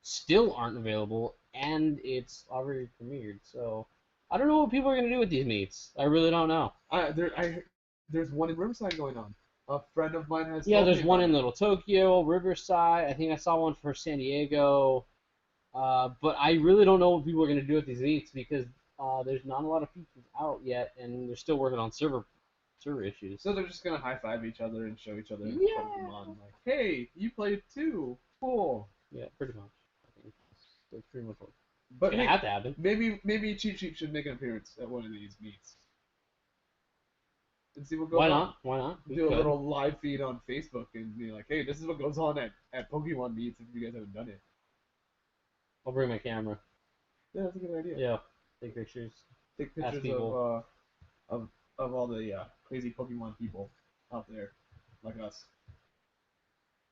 A: still aren't available, and it's already premiered. So I don't know what people are gonna do with these meets. I really don't know.
B: There's one in Riverside going on. A friend of mine has.
A: Yeah,
B: told
A: there's
B: me
A: one
B: about
A: in
B: it.
A: Little Tokyo, Riverside. I think I saw one for San Diego. But I really don't know what people are gonna do with these meets because there's not a lot of features out yet, and they're still working on server issues.
B: So they're just gonna high five each other and show each other
A: Yeah.
B: Pokemon. Like, hey, you played too. Cool.
A: Yeah, pretty much. I think that's pretty much what
B: But
A: it's gonna have to happen.
B: maybe Cheap Cheap should make an appearance at one of these meets and see what goes
A: Why
B: on.
A: not? Why not? We
B: Do a
A: could.
B: little live feed on Facebook and be like, hey, this is what goes on at Pokemon meets if you guys haven't done it.
A: I'll bring my camera.
B: Yeah, that's a good idea.
A: Yeah, take pictures.
B: Take
A: Ask
B: pictures
A: people.
B: of all the crazy Pokemon people out there, like us.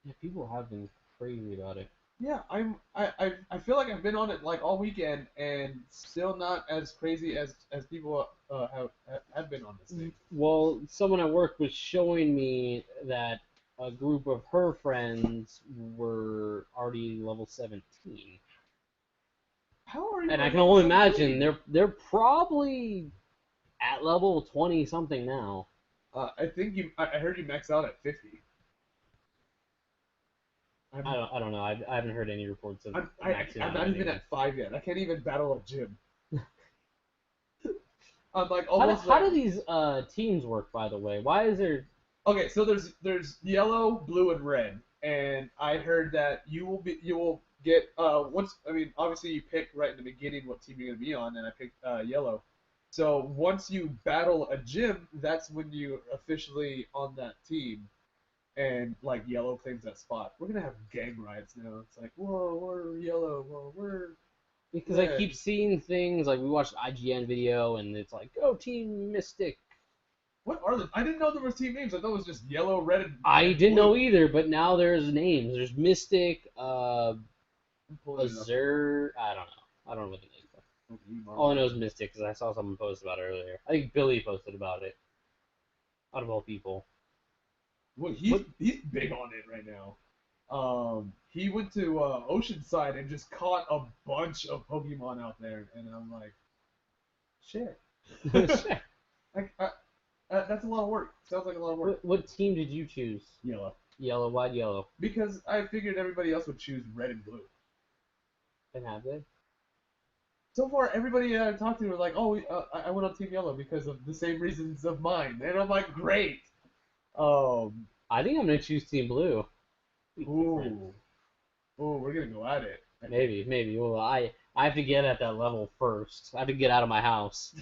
A: Yeah, people have been crazy about it.
B: Yeah, I feel like I've been on it like all weekend and still not as crazy as people have been on this thing.
A: Well, someone at work was showing me that a group of her friends were already level 17.
B: How are you?
A: And I
B: at
A: can
B: level
A: only
B: 17?
A: imagine they're probably at level 20 something now.
B: I think I heard you max out at 50.
A: I don't know. I haven't heard any reports of
B: I'm
A: maxing out
B: not even
A: anything.
B: at 5 yet. I can't even battle a gym. I'm like
A: How
B: almost.
A: do these teams work, by the way? Why is there?
B: Okay, so there's yellow, blue, and red, and I heard that you will get once. I mean, obviously you pick right in the beginning what team you're gonna be on, and I picked yellow. So once you battle a gym, that's when you're officially on that team, and like yellow claims that spot. We're gonna have gang riots now. It's like, whoa, we're yellow, whoa, we're
A: Because
B: red.
A: I keep seeing things like we watched IGN video and it's like, go Team Mystic.
B: What are the? I didn't know there was team names. I thought it was just yellow, red, and
A: I didn't
B: blue.
A: know either, but now there's names. There's Mystic,
B: I'm pulling it up.
A: Azure. I don't know. I don't know what the names are.
B: Okay,
A: All I know is Mystic because I saw someone post about it earlier. I think Billy posted about it. Out of all people.
B: Well, he's big on it right now. He went to Oceanside and just caught a bunch of Pokemon out there, and I'm like, shit. That's a lot of work. Sounds like a lot of work.
A: What team did you choose?
B: Yellow.
A: Yellow. Why'd yellow?
B: Because I figured everybody else would choose red and blue.
A: And have they?
B: So far, everybody I talked to were like, oh, I went on Team Yellow because of the same reasons of mine. And I'm like, great.
A: I think I'm gonna choose Team Blue.
B: Ooh, we're gonna go at it.
A: Maybe. Well, I have to get at that level first. I have to get out of my house.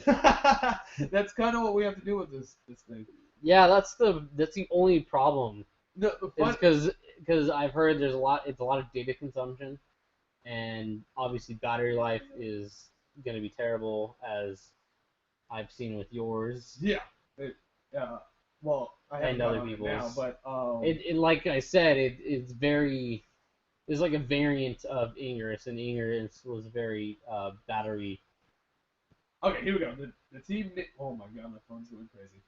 B: That's kind of what we have to do with this thing.
A: Yeah, that's the only problem.
B: No,
A: Is because I've heard it's a lot of data consumption, and obviously battery life is gonna be terrible, as I've seen with yours.
B: Yeah. Well, I haven't
A: And other
B: gone on it
A: people's.
B: now, but
A: It like I said, it's very. There's like a variant of Ingress, and Ingress was very battery.
B: okay, here we go. The team. Oh my god, my phone's going crazy.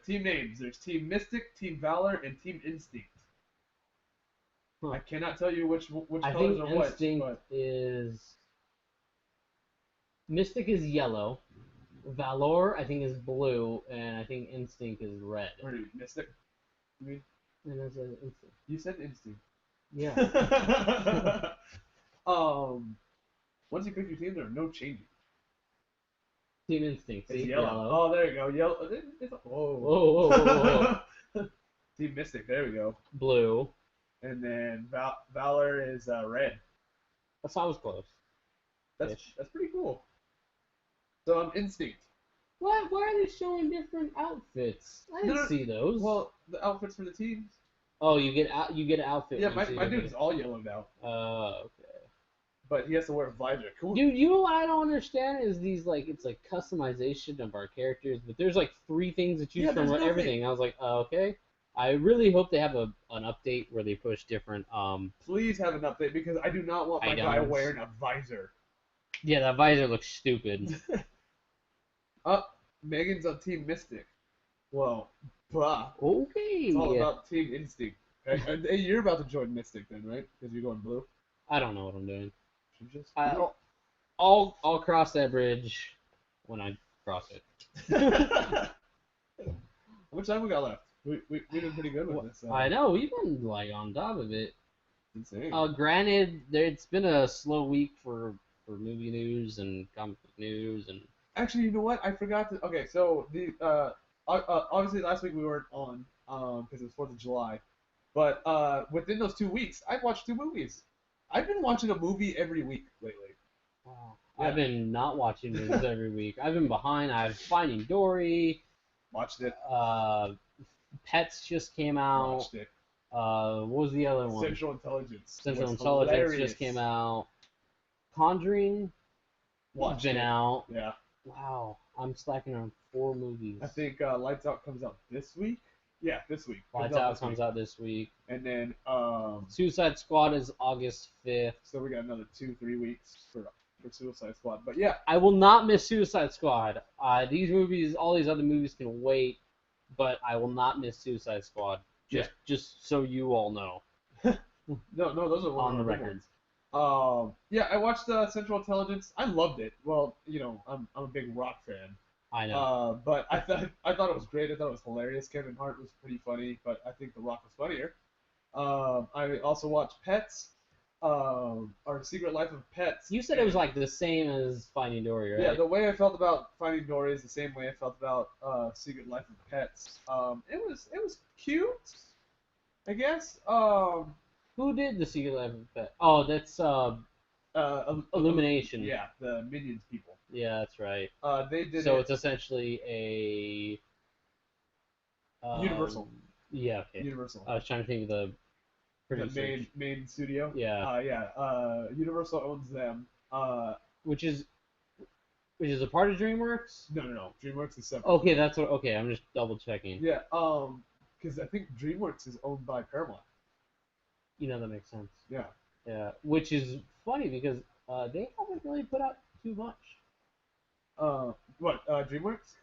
B: Team names. There's Team Mystic, Team Valor, and Team Instinct.
A: Huh.
B: I cannot tell you which
A: I
B: colors
A: think
B: are which,
A: Instinct
B: but
A: is. Mystic is yellow. Valor, I think, is blue, and I think Instinct is red.
B: or Mystic. You mean?
A: And that's an Instinct.
B: You said Instinct.
A: Yeah.
B: Once you pick your team, there are no changes.
A: Team Instinct.
B: It's
A: See?
B: yellow. Oh, there you go. Yellow.
A: Whoa.
B: Team Mystic. There we go.
A: Blue.
B: And then Valor is red.
A: That's always close.
B: That's pretty cool. So I'm Instinct.
A: Why are they showing different outfits? I didn't see those.
B: Well, the outfits for the teams.
A: Oh, you get an outfit.
B: Yeah, my dude is all yellow now.
A: Okay.
B: But he has to wear a visor. Cool.
A: Dude, you know what I don't understand is these it's like customization of our characters, but there's like 3 things to choose from
B: there's
A: everything. I was like, okay. I really hope they have an update where they push different
B: Please have an update because I do not want my guy
A: items.
B: wearing a visor.
A: Yeah, that visor looks stupid.
B: Megan's on Team Mystic. Well, bruh, it's all
A: Okay.
B: about Team Instinct. Hey, you're about to join Mystic then, right? Because you're going blue.
A: I don't know what I'm doing.
B: Should just do
A: I'll, I'll cross that bridge when I cross it.
B: it. How much time we got left? We've been pretty good with this.
A: I know we've been like on top of it.
B: It's insane.
A: Granted, it's been a slow week for movie news and comic book news and
B: Actually, you know what? I forgot to. Okay, so obviously last week we weren't on because it was 4th of July, but within those 2 weeks, I've watched 2 movies. I've been watching a movie every week lately.
A: I've been not watching movies every week. I've been behind. I've Finding Dory.
B: Watched it.
A: Pets just came out.
B: Watched it.
A: What was the other one?
B: Central Intelligence.
A: Central
B: was
A: Intelligence
B: hilarious.
A: just came out. Conjuring
B: Watched
A: been
B: it.
A: out.
B: Yeah.
A: Wow, I'm slacking on 4 movies.
B: I think Lights Out comes out this week. Yeah, this week.
A: Lights Out comes out this week.
B: And then
A: Suicide Squad is August 5th.
B: So we got another 2-3 weeks for Suicide Squad. But yeah,
A: I will not miss Suicide Squad. These movies, all these other movies can wait, but I will not miss Suicide Squad. Just so you all know.
B: no, those are
A: on the
B: record.
A: record.
B: Yeah, I watched Central Intelligence. I loved it. Well, you know, I'm a big rock fan.
A: I know.
B: But I thought it was great. I thought it was hilarious. Kevin Hart was pretty funny, but I think The Rock was funnier. I also watched Pets. Or Secret Life of Pets.
A: You said it was like the same as Finding Dory, right?
B: Yeah, the way I felt about Finding Dory is the same way I felt about Secret Life of Pets. It was cute, I guess.
A: Who did the Secret Life of Pets? Oh, that's Illumination.
B: Yeah, the Minions people.
A: Yeah, that's right.
B: They did.
A: So it's essentially a
B: Universal.
A: Yeah. Okay.
B: Universal.
A: I was trying to think of the producers.
B: The main studio.
A: Yeah.
B: Universal owns them.
A: Which is a part of DreamWorks?
B: No. DreamWorks is separate.
A: Okay, that's what. Okay, I'm just double checking.
B: Yeah. Because I think DreamWorks is owned by Paramount.
A: You know, that makes sense.
B: Yeah.
A: Yeah. Which is funny because they haven't really put out too much.
B: DreamWorks?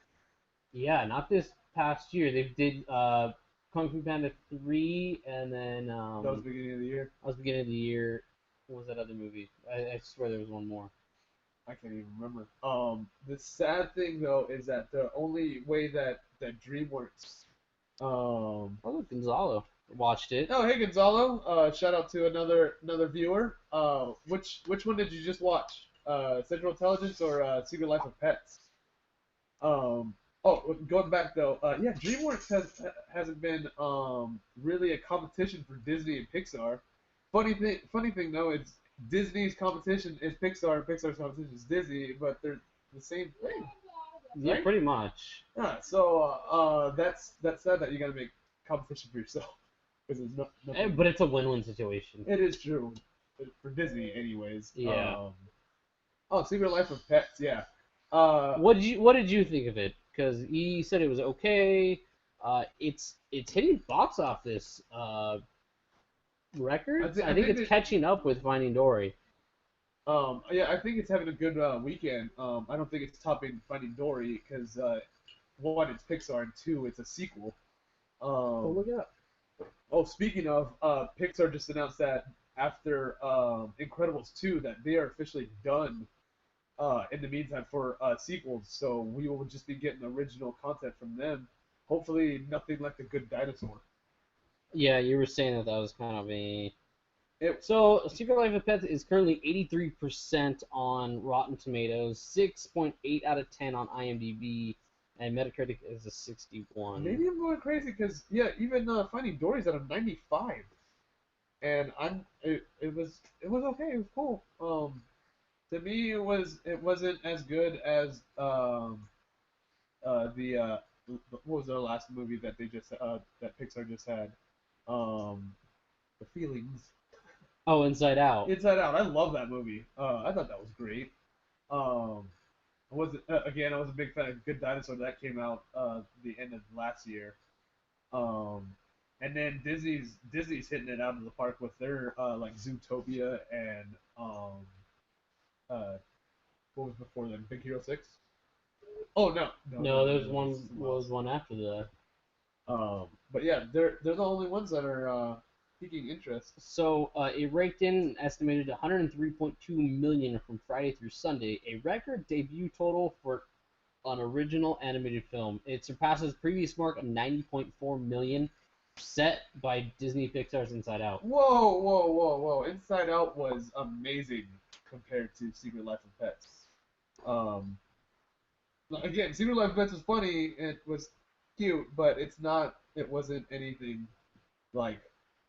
A: Yeah, not this past year. They did Kung Fu Panda 3, and then
B: that was the beginning of the year.
A: That was the beginning of the year. What was that other movie? I swear there was one more.
B: I can't even remember. The sad thing though is that the only way that DreamWorks.
A: Oh, look, Gonzalo watched it.
B: Oh, hey Gonzalo. Shout out to another viewer. Which one did you just watch? Central Intelligence or Secret Life of Pets? Oh, going back though, yeah, DreamWorks hasn't been really a competition for Disney and Pixar. Funny thing though, it's Disney's competition is Pixar, and Pixar's competition is Disney, but they're the same thing.
A: Yeah,
B: right?
A: pretty much.
B: Yeah, so that's sad that you gotta make competition for yourself because there's nothing.
A: But it's a win-win situation.
B: It is true for Disney, anyways.
A: Yeah.
B: Secret Life of Pets, yeah.
A: What did you think of it? Because he said it was okay. It's hitting box office records. I think it's catching up with Finding Dory.
B: Yeah, I think it's having a good weekend. I don't think it's topping Finding Dory because one, it's Pixar, and two, it's a sequel.
A: Look it up.
B: Oh, speaking of, Pixar just announced that after Incredibles 2 that they are officially done. In the meantime, for sequels, so we will just be getting original content from them. Hopefully, nothing like The Good Dinosaur.
A: Yeah, you were saying that was kind of a. So, Secret Life of Pets is currently 83% on Rotten Tomatoes, 6.8 out of 10 on IMDb, and Metacritic is a 61.
B: Maybe I'm going crazy because even Finding Dory's at a 95, and it was okay. It was cool. To me, it wasn't as good as what was their last movie that they just that Pixar just had, The Feelings.
A: Oh, Inside Out.
B: Inside Out. I love that movie. I thought that was great. I was a big fan of Good Dinosaur that came out the end of last year. And then Disney's hitting it out of the park with their like Zootopia and What was before then? Big Hero 6? Oh
A: No, there's
B: it's
A: one
B: something else.
A: was one after that.
B: But yeah, they're the only ones that are piquing interest.
A: So it raked in an estimated 103.2 million from Friday through Sunday, a record debut total for an original animated film. It surpasses previous mark of 90.4 million set by Disney Pixar's Inside Out.
B: Whoa! Inside Out was amazing compared to Secret Life of Pets. Um, Again, Secret Life of Pets was funny. It was cute, but it's not. It wasn't anything like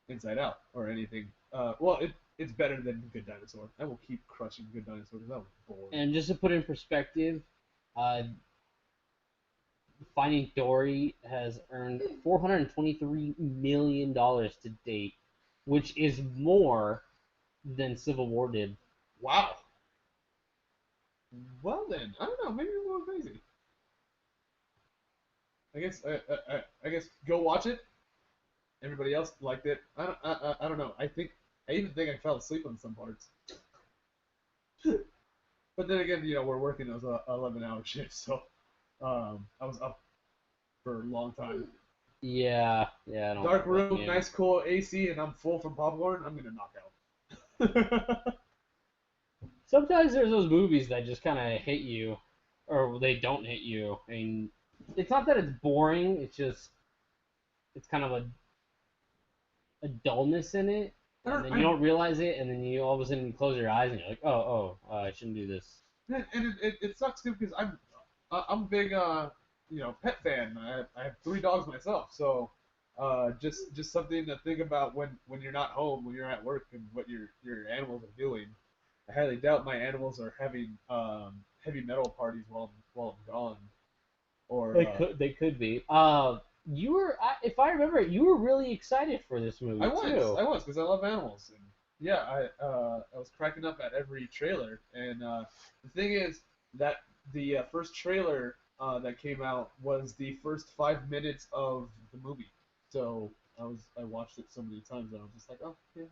B: Inside Out or anything. Well, it's better than Good Dinosaur. I will keep crushing Good Dinosaur because that was boring.
A: And just to put in perspective, uh, Finding Dory has earned $423 million to date, which is more than Civil War did.
B: Wow. Well then, I don't know. Maybe we're going crazy. I guess go watch it. Everybody else liked it. I don't know. I even think I fell asleep on some parts. But then again, we're working those 11-hour shifts, so I was up for a long time.
A: Yeah, I don't
B: Dark room,
A: yeah.
B: nice cool AC, and I'm full from popcorn. I'm gonna knock out.
A: Sometimes there's those movies that just kind of hit you, or they don't hit you. I mean, it's not that it's boring. It's kind of a dullness in it, and then you don't realize it, and then you all of a sudden you close your eyes and you're like, I shouldn't do this.
B: And it sucks too because I'm a big pet fan. I have 3 dogs myself, so just something to think about when you're not home, when you're at work, and what your animals are doing. I highly doubt my animals are having heavy metal parties while I'm gone. Or
A: They could be. You were, if I remember, you were really excited for this movie
B: I
A: too.
B: was because I love animals, and yeah, I was cracking up at every trailer. And the thing is that the first trailer that came out was the first 5 minutes of the movie. So I watched it so many times that I was just like, oh yeah.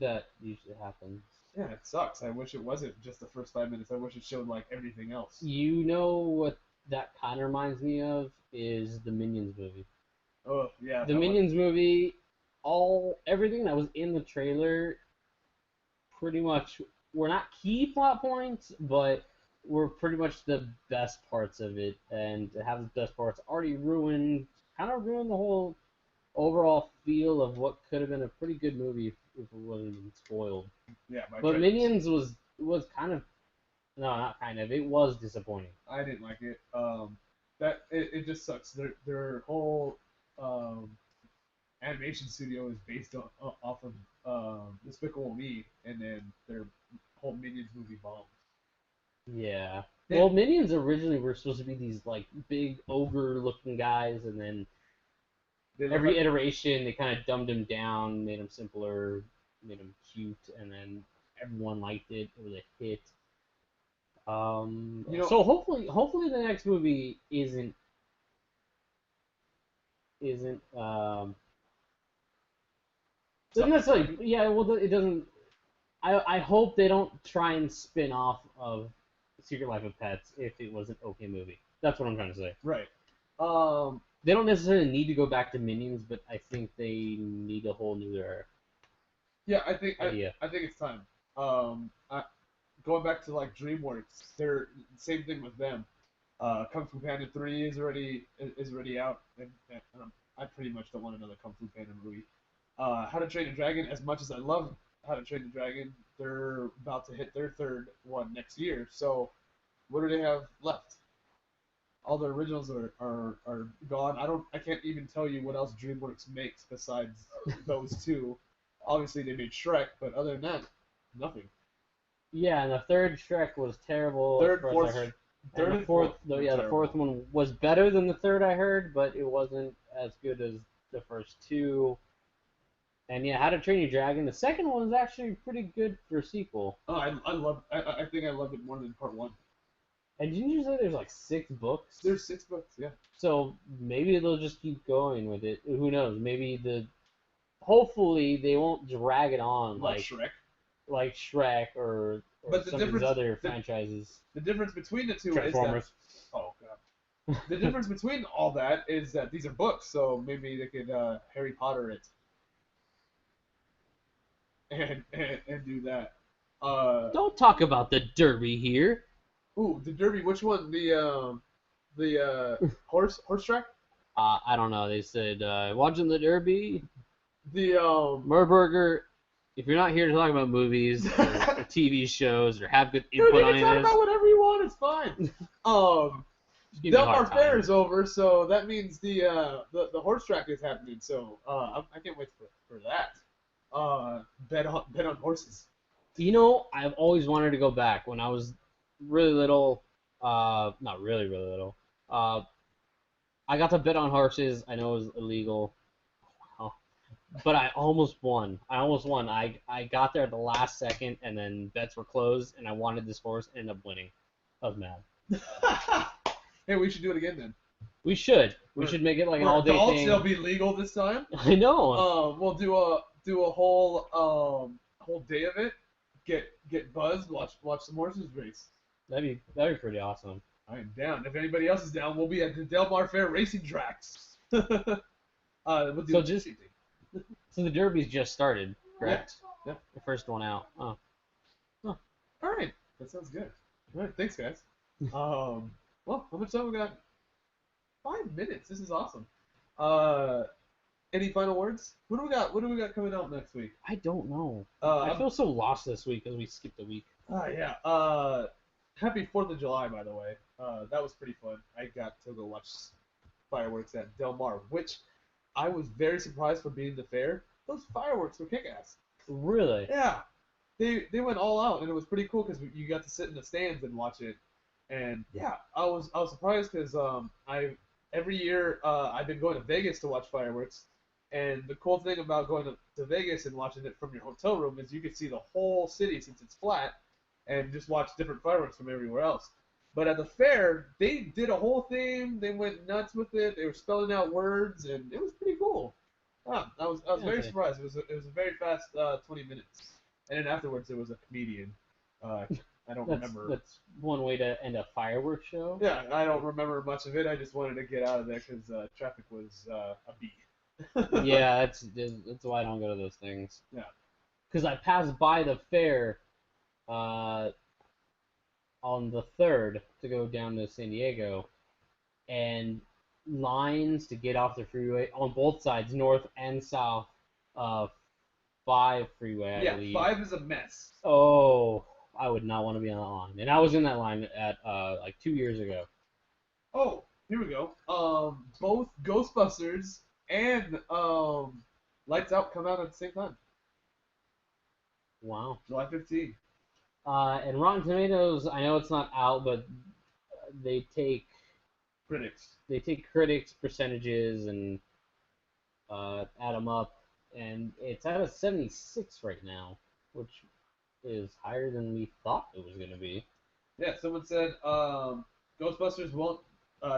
A: That usually happens.
B: Yeah, it sucks. I wish it wasn't just the first 5 minutes. I wish it showed like everything else.
A: You know what that kind of reminds me of is the Minions movie.
B: Oh yeah,
A: The Minions movie, everything that was in the trailer, pretty much were not key plot points, but were pretty much the best parts of it. And to have the best parts already kind of ruined the whole overall feel of what could have been a pretty good movie if it wasn't been spoiled.
B: Yeah,
A: but Minions was kind of no, not kind of. It was disappointing.
B: I didn't like it. It just sucks. Their whole animation studio is based off of Despicable Me, and then their whole Minions movie bombed.
A: Yeah. Well, Minions originally were supposed to be these like big ogre-looking guys, and then every iteration they kind of dumbed them down, made them simpler, made them cute, and then everyone liked it. It was a hit. So hopefully the next movie isn't doesn't necessarily, yeah, well, it doesn't. I hope they don't try and spin off of Secret Life of Pets if it was an okay movie. That's what I'm trying to say.
B: Right.
A: They don't necessarily need to go back to Minions, but I think they need a whole new era.
B: Yeah, I think it's time. Going back to like DreamWorks, they're same thing with them. Kung Fu Panda 3 is already out, and I pretty much don't want another Kung Fu Panda movie. How to Train a Dragon, as much as I love How to Train a Dragon, they're about to hit their third one next year. So what do they have left? All the originals are gone. I can't even tell you what else DreamWorks makes besides those two. Obviously they made Shrek, but other than that, nothing.
A: Yeah, and the third Shrek was terrible.
B: Third, fourth,
A: I heard.
B: Third
A: and the fourth, the fourth one was better than the third I heard, but it wasn't as good as the first two. And yeah, How to Train Your Dragon. The second one was actually pretty good for a sequel.
B: Oh, I think I loved it more than part one.
A: And didn't you say there's like 6 books?
B: There's 6 books, yeah.
A: So maybe they'll just keep going with it. Who knows? Hopefully they won't drag it on
B: like Shrek.
A: Like Shrek or or
B: But the
A: some of these
B: difference
A: other franchises.
B: the difference between the two
A: Transformers.
B: is that oh god. The difference between all that is that these are books, so maybe they could Harry Potter it and do that.
A: Don't talk about the Derby here.
B: Ooh, the Derby. Which one? The horse track.
A: I don't know. They said watching the Derby.
B: The
A: Murburger. If you're not here to talk about movies or TV shows or have good
B: Dude,
A: input
B: you
A: on
B: can
A: any
B: talk
A: of this,
B: about whatever you want. It's fine.
A: just give me a
B: Delmar
A: hard
B: Fair
A: time.
B: is over, so that means the horse track is happening. So I can't wait for that. Bet on horses.
A: You know, I've always wanted to go back. When I was really little, not really, really little, I got to bet on horses. I know it was illegal. Wow. But I almost won. I got there at the last second, and then bets were closed, and I wanted this horse, and ended up winning. I was mad.
B: Hey, we should do it again then.
A: We should. We should make it like an
B: For
A: all-day
B: adults,
A: thing.
B: it'll be legal this time.
A: I know.
B: We'll do a whole day of it. Get buzzed. Watch some horses race.
A: That'd be pretty awesome.
B: I am down. If anybody else is down, we'll be at the Delmar Fair racing tracks. We'll do
A: So
B: the
A: just-
B: thing.
A: So the Derby's just started, correct?
B: Yeah.
A: The first one out. Oh.
B: All right, that sounds good. All right, thanks guys. Well, how much time we got? 5 minutes. This is awesome. Any final words? What do we got? What do we got coming out next week?
A: I don't know.
B: I
A: I feel so lost this week because we skipped a week.
B: Yeah. Happy 4th of July, by the way. That was pretty fun. I got to go watch fireworks at Del Mar, which I was very surprised for being the fair. Those fireworks were kick-ass.
A: Really?
B: Yeah. They went all out, and it was pretty cool because you got to sit in the stands and watch it. And yeah, I was surprised because every year I've been going to Vegas to watch fireworks. And the cool thing about going to Vegas and watching it from your hotel room is you can see the whole city since it's flat and just watch different fireworks from everywhere else. But at the fair, they did a whole thing. They went nuts with it. They were spelling out words, and it was pretty cool. I was very surprised. It was a very fast 20 minutes. And then afterwards, there was a comedian. I don't remember.
A: That's one way to end a fireworks show.
B: Yeah, I don't remember much of it. I just wanted to get out of there because traffic was a beat.
A: Yeah, that's why I don't go to those things.
B: Yeah.
A: Because I passed by the fair on the 3rd to go down to San Diego, and lines to get off the freeway on both sides, north and south, 5 freeway, I believe.
B: 5 is a mess.
A: Oh, I would not want to be on that line. And I was in that line at like 2 years ago.
B: Oh, here we go. Both Ghostbusters and Lights Out come out at the same time.
A: Wow.
B: July 15th.
A: And Rotten Tomatoes, I know it's not out, but they take critics percentages and add them up, and it's at a 76 right now, which is higher than we thought it was going to be.
B: Yeah, someone said Ghostbusters won't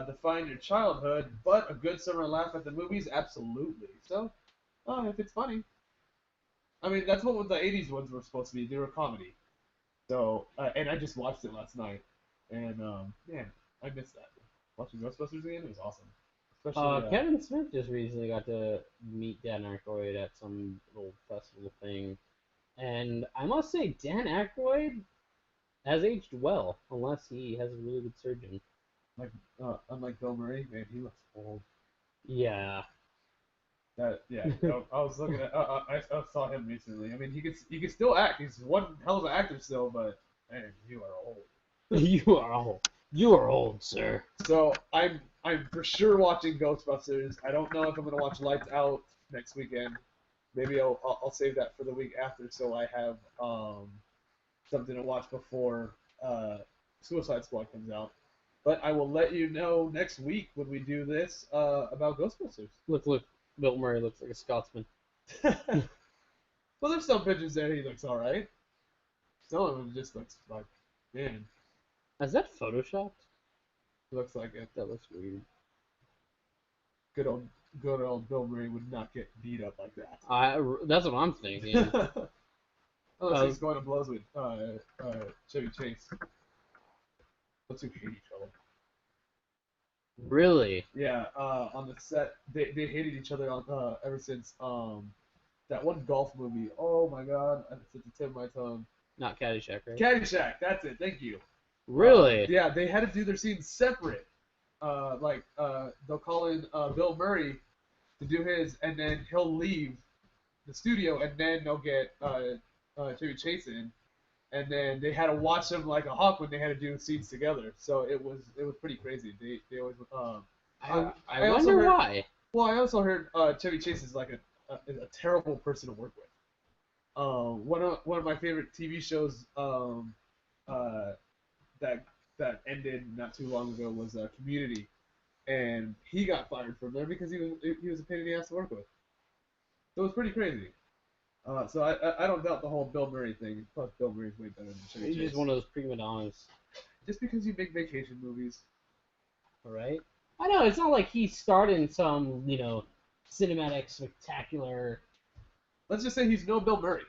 B: define your childhood, but a good summer laugh at the movies, absolutely. So, if it's funny. I mean, that's what the 80s ones were supposed to be. They were comedy. So, and I just watched it last night, and man, I missed that. Watching Ghostbusters again, it was awesome. Especially
A: Kevin Smith just recently got to meet Dan Aykroyd at some little festival thing, and I must say Dan Aykroyd has aged well, unless he has a really good surgeon.
B: Unlike Bill Murray, man, he looks old.
A: Yeah.
B: I was looking at. I saw him recently. I mean, he can still act. He's one hell of an actor still, but man, you are old.
A: You are old. You are old, sir.
B: So I'm for sure watching Ghostbusters. I don't know if I'm gonna watch Lights Out next weekend. Maybe I'll save that for the week after, so I have something to watch before Suicide Squad comes out. But I will let you know next week when we do this about Ghostbusters.
A: Look. Bill Murray looks like a Scotsman.
B: Well, there's some pictures there he looks all right. Some of him just looks like, man.
A: Is that photoshopped?
B: Looks like it.
A: That looks weird.
B: Good old Bill Murray would not get beat up like that.
A: That's what I'm thinking.
B: Unless he's going to blows with Chevy Chase. Those two hate each other.
A: Really?
B: Yeah, on the set, they hated each other on ever since that one golf movie. Oh my god, it's at the tip of my tongue.
A: Not Caddyshack, right?
B: Caddyshack, that's it. Thank you.
A: Really?
B: Yeah, they had to do their scenes separate. They'll call in Bill Murray to do his, and then he'll leave the studio, and then they'll get Chevy Chase in, and then they had to watch them like a hawk when they had to do scenes together. So it was pretty crazy. They always
A: I wonder why.
B: Well, I also heard Chevy Chase is like a terrible person to work with. One of my favorite TV shows that ended not too long ago was Community, and he got fired from there because he was a pain in the ass to work with. So it was pretty crazy. So I don't doubt the whole Bill Murray thing. Plus, Bill Murray's way better than Chevy Chase.
A: He's just one of those prima donnas.
B: Just because you make vacation movies.
A: Right? I know, it's not like he starred in some, cinematic, spectacular...
B: Let's just say he's no Bill Murray.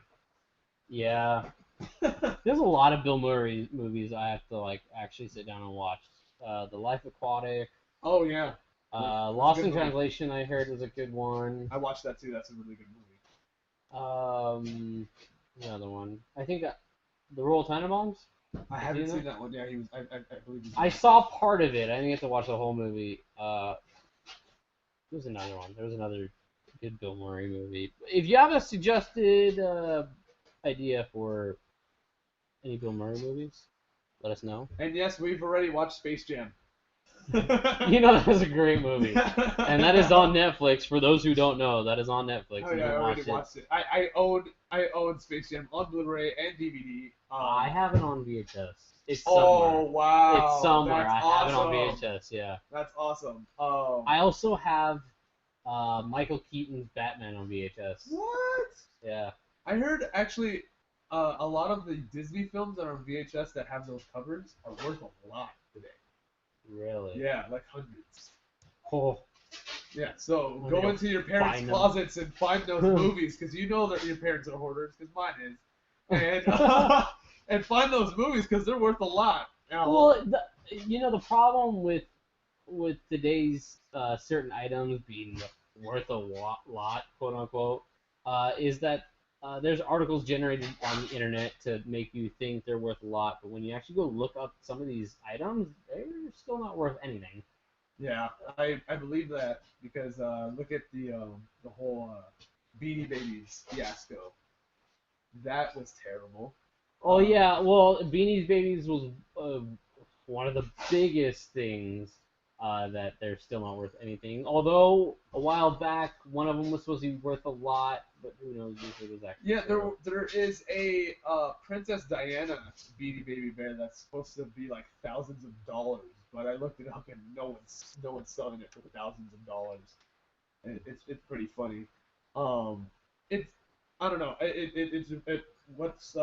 A: Yeah. There's a lot of Bill Murray movies I have to, actually sit down and watch. The Life Aquatic.
B: Oh, yeah.
A: Lost in Translation, I heard, was a good one.
B: I watched that, too. That's a really good movie.
A: Another one. I think The Royal Tenenbaums?
B: I haven't seen that one. Yeah, he was. I believe he's.
A: I saw part of it. I didn't get to watch the whole movie. There was another one. There was another good Bill Murray movie. If you have a suggested idea for any Bill Murray movies, let us know.
B: And yes, we've already watched Space Jam.
A: That is a great movie, and that is on Netflix. For those who don't know, that is on Netflix.
B: Oh yeah, I already watched it. I own Space Jam on Blu-ray and DVD.
A: I have it on VHS. It's
B: somewhere. Oh wow!
A: It's somewhere.
B: That's
A: I have it
B: awesome.
A: on VHS. Yeah.
B: That's awesome.
A: I also have Michael Keaton's Batman on VHS.
B: What?
A: Yeah.
B: I heard actually a lot of the Disney films that are on VHS that have those covers are worth a lot today.
A: Really?
B: Yeah, like hundreds.
A: Oh.
B: Yeah, so go into your parents' closets and find those movies, because you know that your parents are hoarders, because mine is. And and find those movies, because they're worth a lot.
A: Well, the problem with today's certain items being worth a lot, quote unquote, is that there's articles generated on the internet to make you think they're worth a lot, but when you actually go look up some of these items, they're still not worth anything.
B: Yeah, I believe that, because look at the whole Beanie Babies fiasco. That was terrible.
A: Oh yeah, well, Beanie Babies was one of the biggest things that they're still not worth anything. Although a while back, one of them was supposed to be worth a lot, but who knows if it was actually.
B: Yeah, there is a Princess Diana Beanie Baby bear that's supposed to be like thousands of dollars, but I looked it up and no one's selling it for thousands of dollars. It's pretty funny. I don't know. What's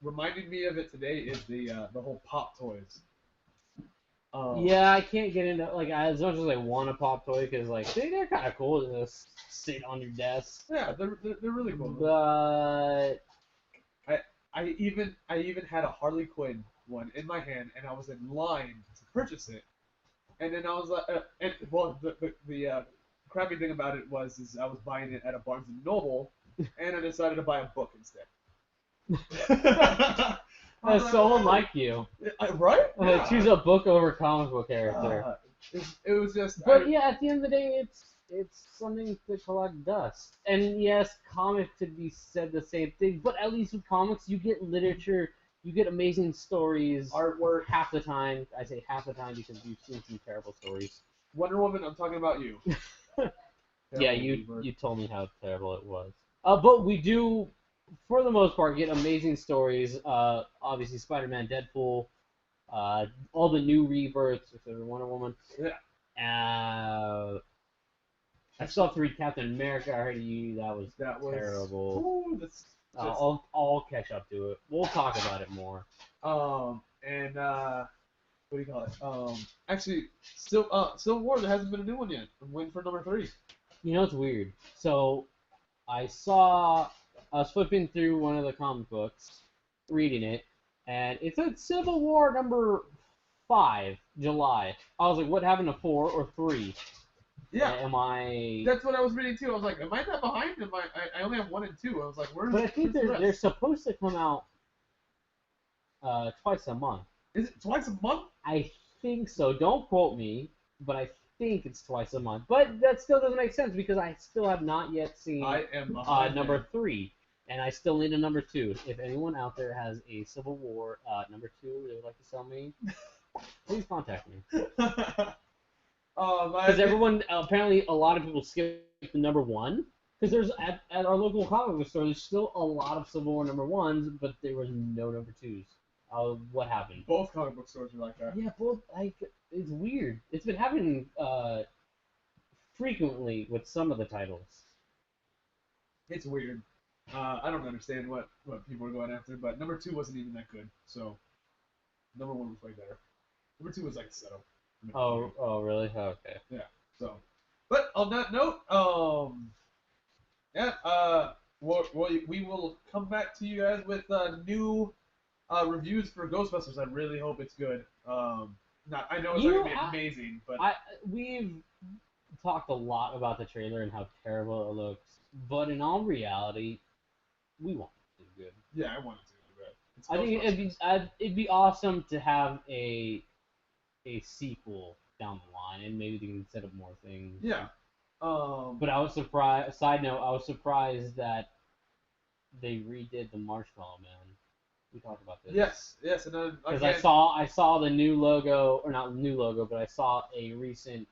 B: reminding me of it today is the whole Pop toys.
A: Yeah, I can't get into as much as I want a Pop toy, because they're kind of cool to just sit on your desk.
B: Yeah, they're really cool.
A: But
B: I even had a Harley Quinn one in my hand, and I was in line to purchase it, and then I was like, the crappy thing about it is I was buying it at a Barnes and Noble, and I decided to buy a book instead.
A: That's so unlike you.
B: Right? Yeah.
A: Choose a book over comic book character.
B: It was just.
A: But yeah, at the end of the day, it's something to collect dust. And yes, comics could be said the same thing, but at least with comics, you get literature, you get amazing stories,
B: artwork.
A: Half the time, I say half the time because you've seen some terrible stories.
B: Wonder Woman, I'm talking about you.
A: Yeah, you told me how terrible it was. But we do, for the most part, get amazing stories. Obviously, Spider-Man, Deadpool, all the new rebirths, except for Wonder Woman.
B: Yeah.
A: I still have to read Captain America. I heard that was terrible.
B: Ooh, that's just...
A: I'll catch up to it. We'll talk about it more.
B: And what do you call it? Actually, Civil War, there hasn't been a new one yet. I'm waiting for number 3.
A: You know, it's weird. So I saw I was flipping through one of the comic books, reading it, and it said Civil War #5, July. I was like, what happened to 4 or 3?
B: Yeah.
A: Am I?
B: That's what I was reading too. I was like, am I that behind? I only have 1 and 2. I was like, where's?
A: But I think
B: where's the
A: they're
B: rest?
A: supposed to come out twice a month.
B: Is it twice a month?
A: I think so. Don't quote me, but I think it's twice a month. But that still doesn't make sense because I still have not yet seen
B: I am behind.
A: number 3, and I still need a number 2. If anyone out there has a Civil War number 2 they would like to sell me, please contact me. Because everyone, apparently, a lot of people skip the number 1. Because there's at our local comic book store, there's still a lot of Civil War number 1s, but there was no number 2s. What happened?
B: Both comic book stores are like that.
A: Yeah, both. Like, it's weird. It's been happening frequently with some of the titles.
B: It's weird. I don't understand what people are going after, but number 2 wasn't even that good. So number 1 was way better. Number 2 was like settled.
A: Oh, really? Oh, okay.
B: Yeah. So, but on that note, we will come back to you guys with new reviews for Ghostbusters. I really hope it's good. I know it's not gonna be amazing, but
A: we've talked a lot about the trailer and how terrible it looks, but in all reality, we want it to be good.
B: Yeah, I want it to be good.
A: I think it'd be awesome to have a sequel down the line, and maybe they can set up more things.
B: Yeah.
A: But I was surprised. Side note: I was surprised that they redid the Marshmallow Man. We talked about this.
B: Yes, and then
A: because I saw the new logo, or not new logo, but I saw a recent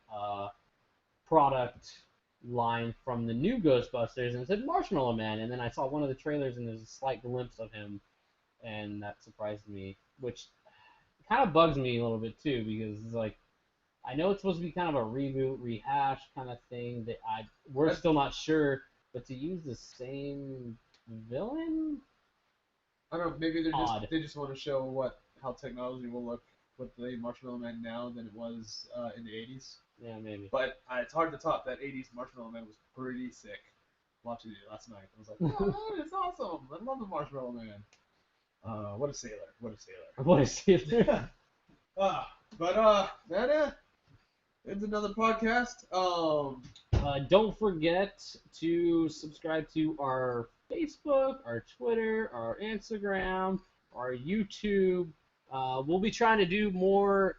A: product line from the new Ghostbusters, and it said Marshmallow Man, and then I saw one of the trailers, and there's a slight glimpse of him, and that surprised me, which kind of bugs me a little bit too, because it's like, I know it's supposed to be kind of a reboot, rehash kind of thing that we're still not sure, but to use the same villain,
B: I don't know. Maybe they just want to show how technology will look with the Marshmallow Man now than it was in the 80s.
A: Yeah, maybe.
B: But it's hard to top that 80s Marshmallow Man was pretty sick. Watching it last night, I was like, oh, it's awesome. I love the Marshmallow Man. What a sailor!
A: What a sailor!
B: That it's another podcast.
A: Don't forget to subscribe to our Facebook, our Twitter, our Instagram, our YouTube. We'll be trying to do more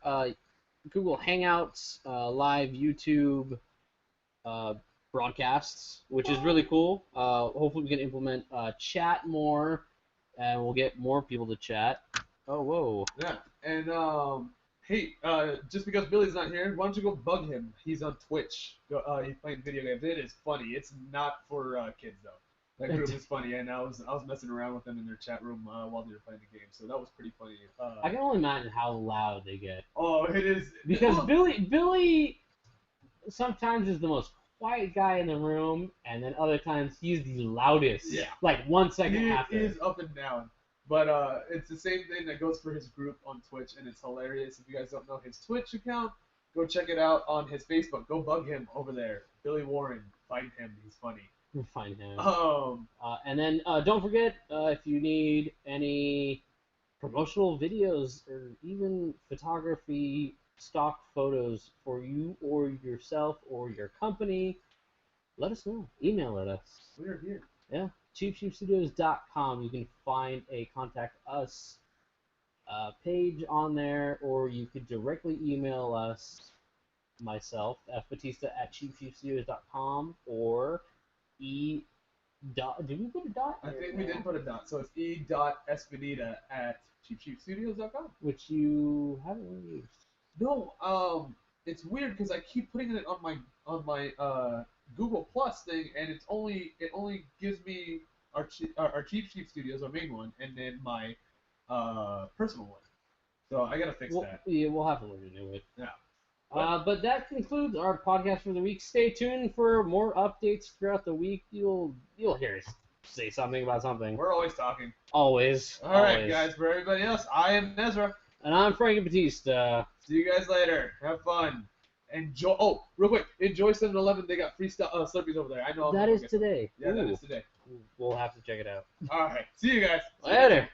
A: Google Hangouts, live YouTube broadcasts, which is really cool. Hopefully we can implement chat more, and we'll get more people to chat. Oh, whoa.
B: Yeah, and hey, just because Billy's not here, why don't you go bug him? He's on Twitch. He's playing video games. It is funny. It's not for kids though. That group is funny, and I was messing around with them in their chat room while they were playing the game, so that was pretty funny.
A: I can only imagine how loud they get.
B: Oh, it is.
A: Because Billy sometimes is the most quiet guy in the room, and then other times he's the loudest.
B: Yeah.
A: Like 1 second after.
B: He is up and down. But it's the same thing that goes for his group on Twitch, and it's hilarious. If you guys don't know his Twitch account, go check it out on his Facebook. Go bug him over there. Billy Warren. Find him. He's funny.
A: Find him.
B: And
A: then don't forget, if you need any promotional videos or even photography stock photos for you or yourself or your company, let us know. Email at us.
B: We're here.
A: Yeah. CheapSheepStudios.com. You can find a contact us page on there, or you could directly email us, myself, fbatista@CheapSheepStudios.com, or did we put a dot?
B: I think we did put a dot, so it's e.espinita@CheapSheepStudios.com.
A: Which you haven't really used.
B: No, it's weird because I keep putting it on my Google Plus thing, and it only gives me our Cheap Sheep Studios, our main one, and then my personal one. So I gotta fix that.
A: Yeah, we'll have to look into it.
B: Yeah.
A: But that concludes our podcast for the week. Stay tuned for more updates throughout the week. You'll hear us say something about something.
B: We're always talking.
A: Always.
B: All right, guys. For everybody else, I am Ezra.
A: And I'm Frank Batista.
B: See you guys later. Have fun. Enjoy. Oh, real quick, enjoy 7-Eleven. They got free Slurpees over there. I know. I'm
C: That
B: gonna
C: is
B: get some.
C: today.
B: Yeah, that
C: Ooh.
B: is today.
C: We'll have to check it out.
B: All right. See you guys.
A: Later.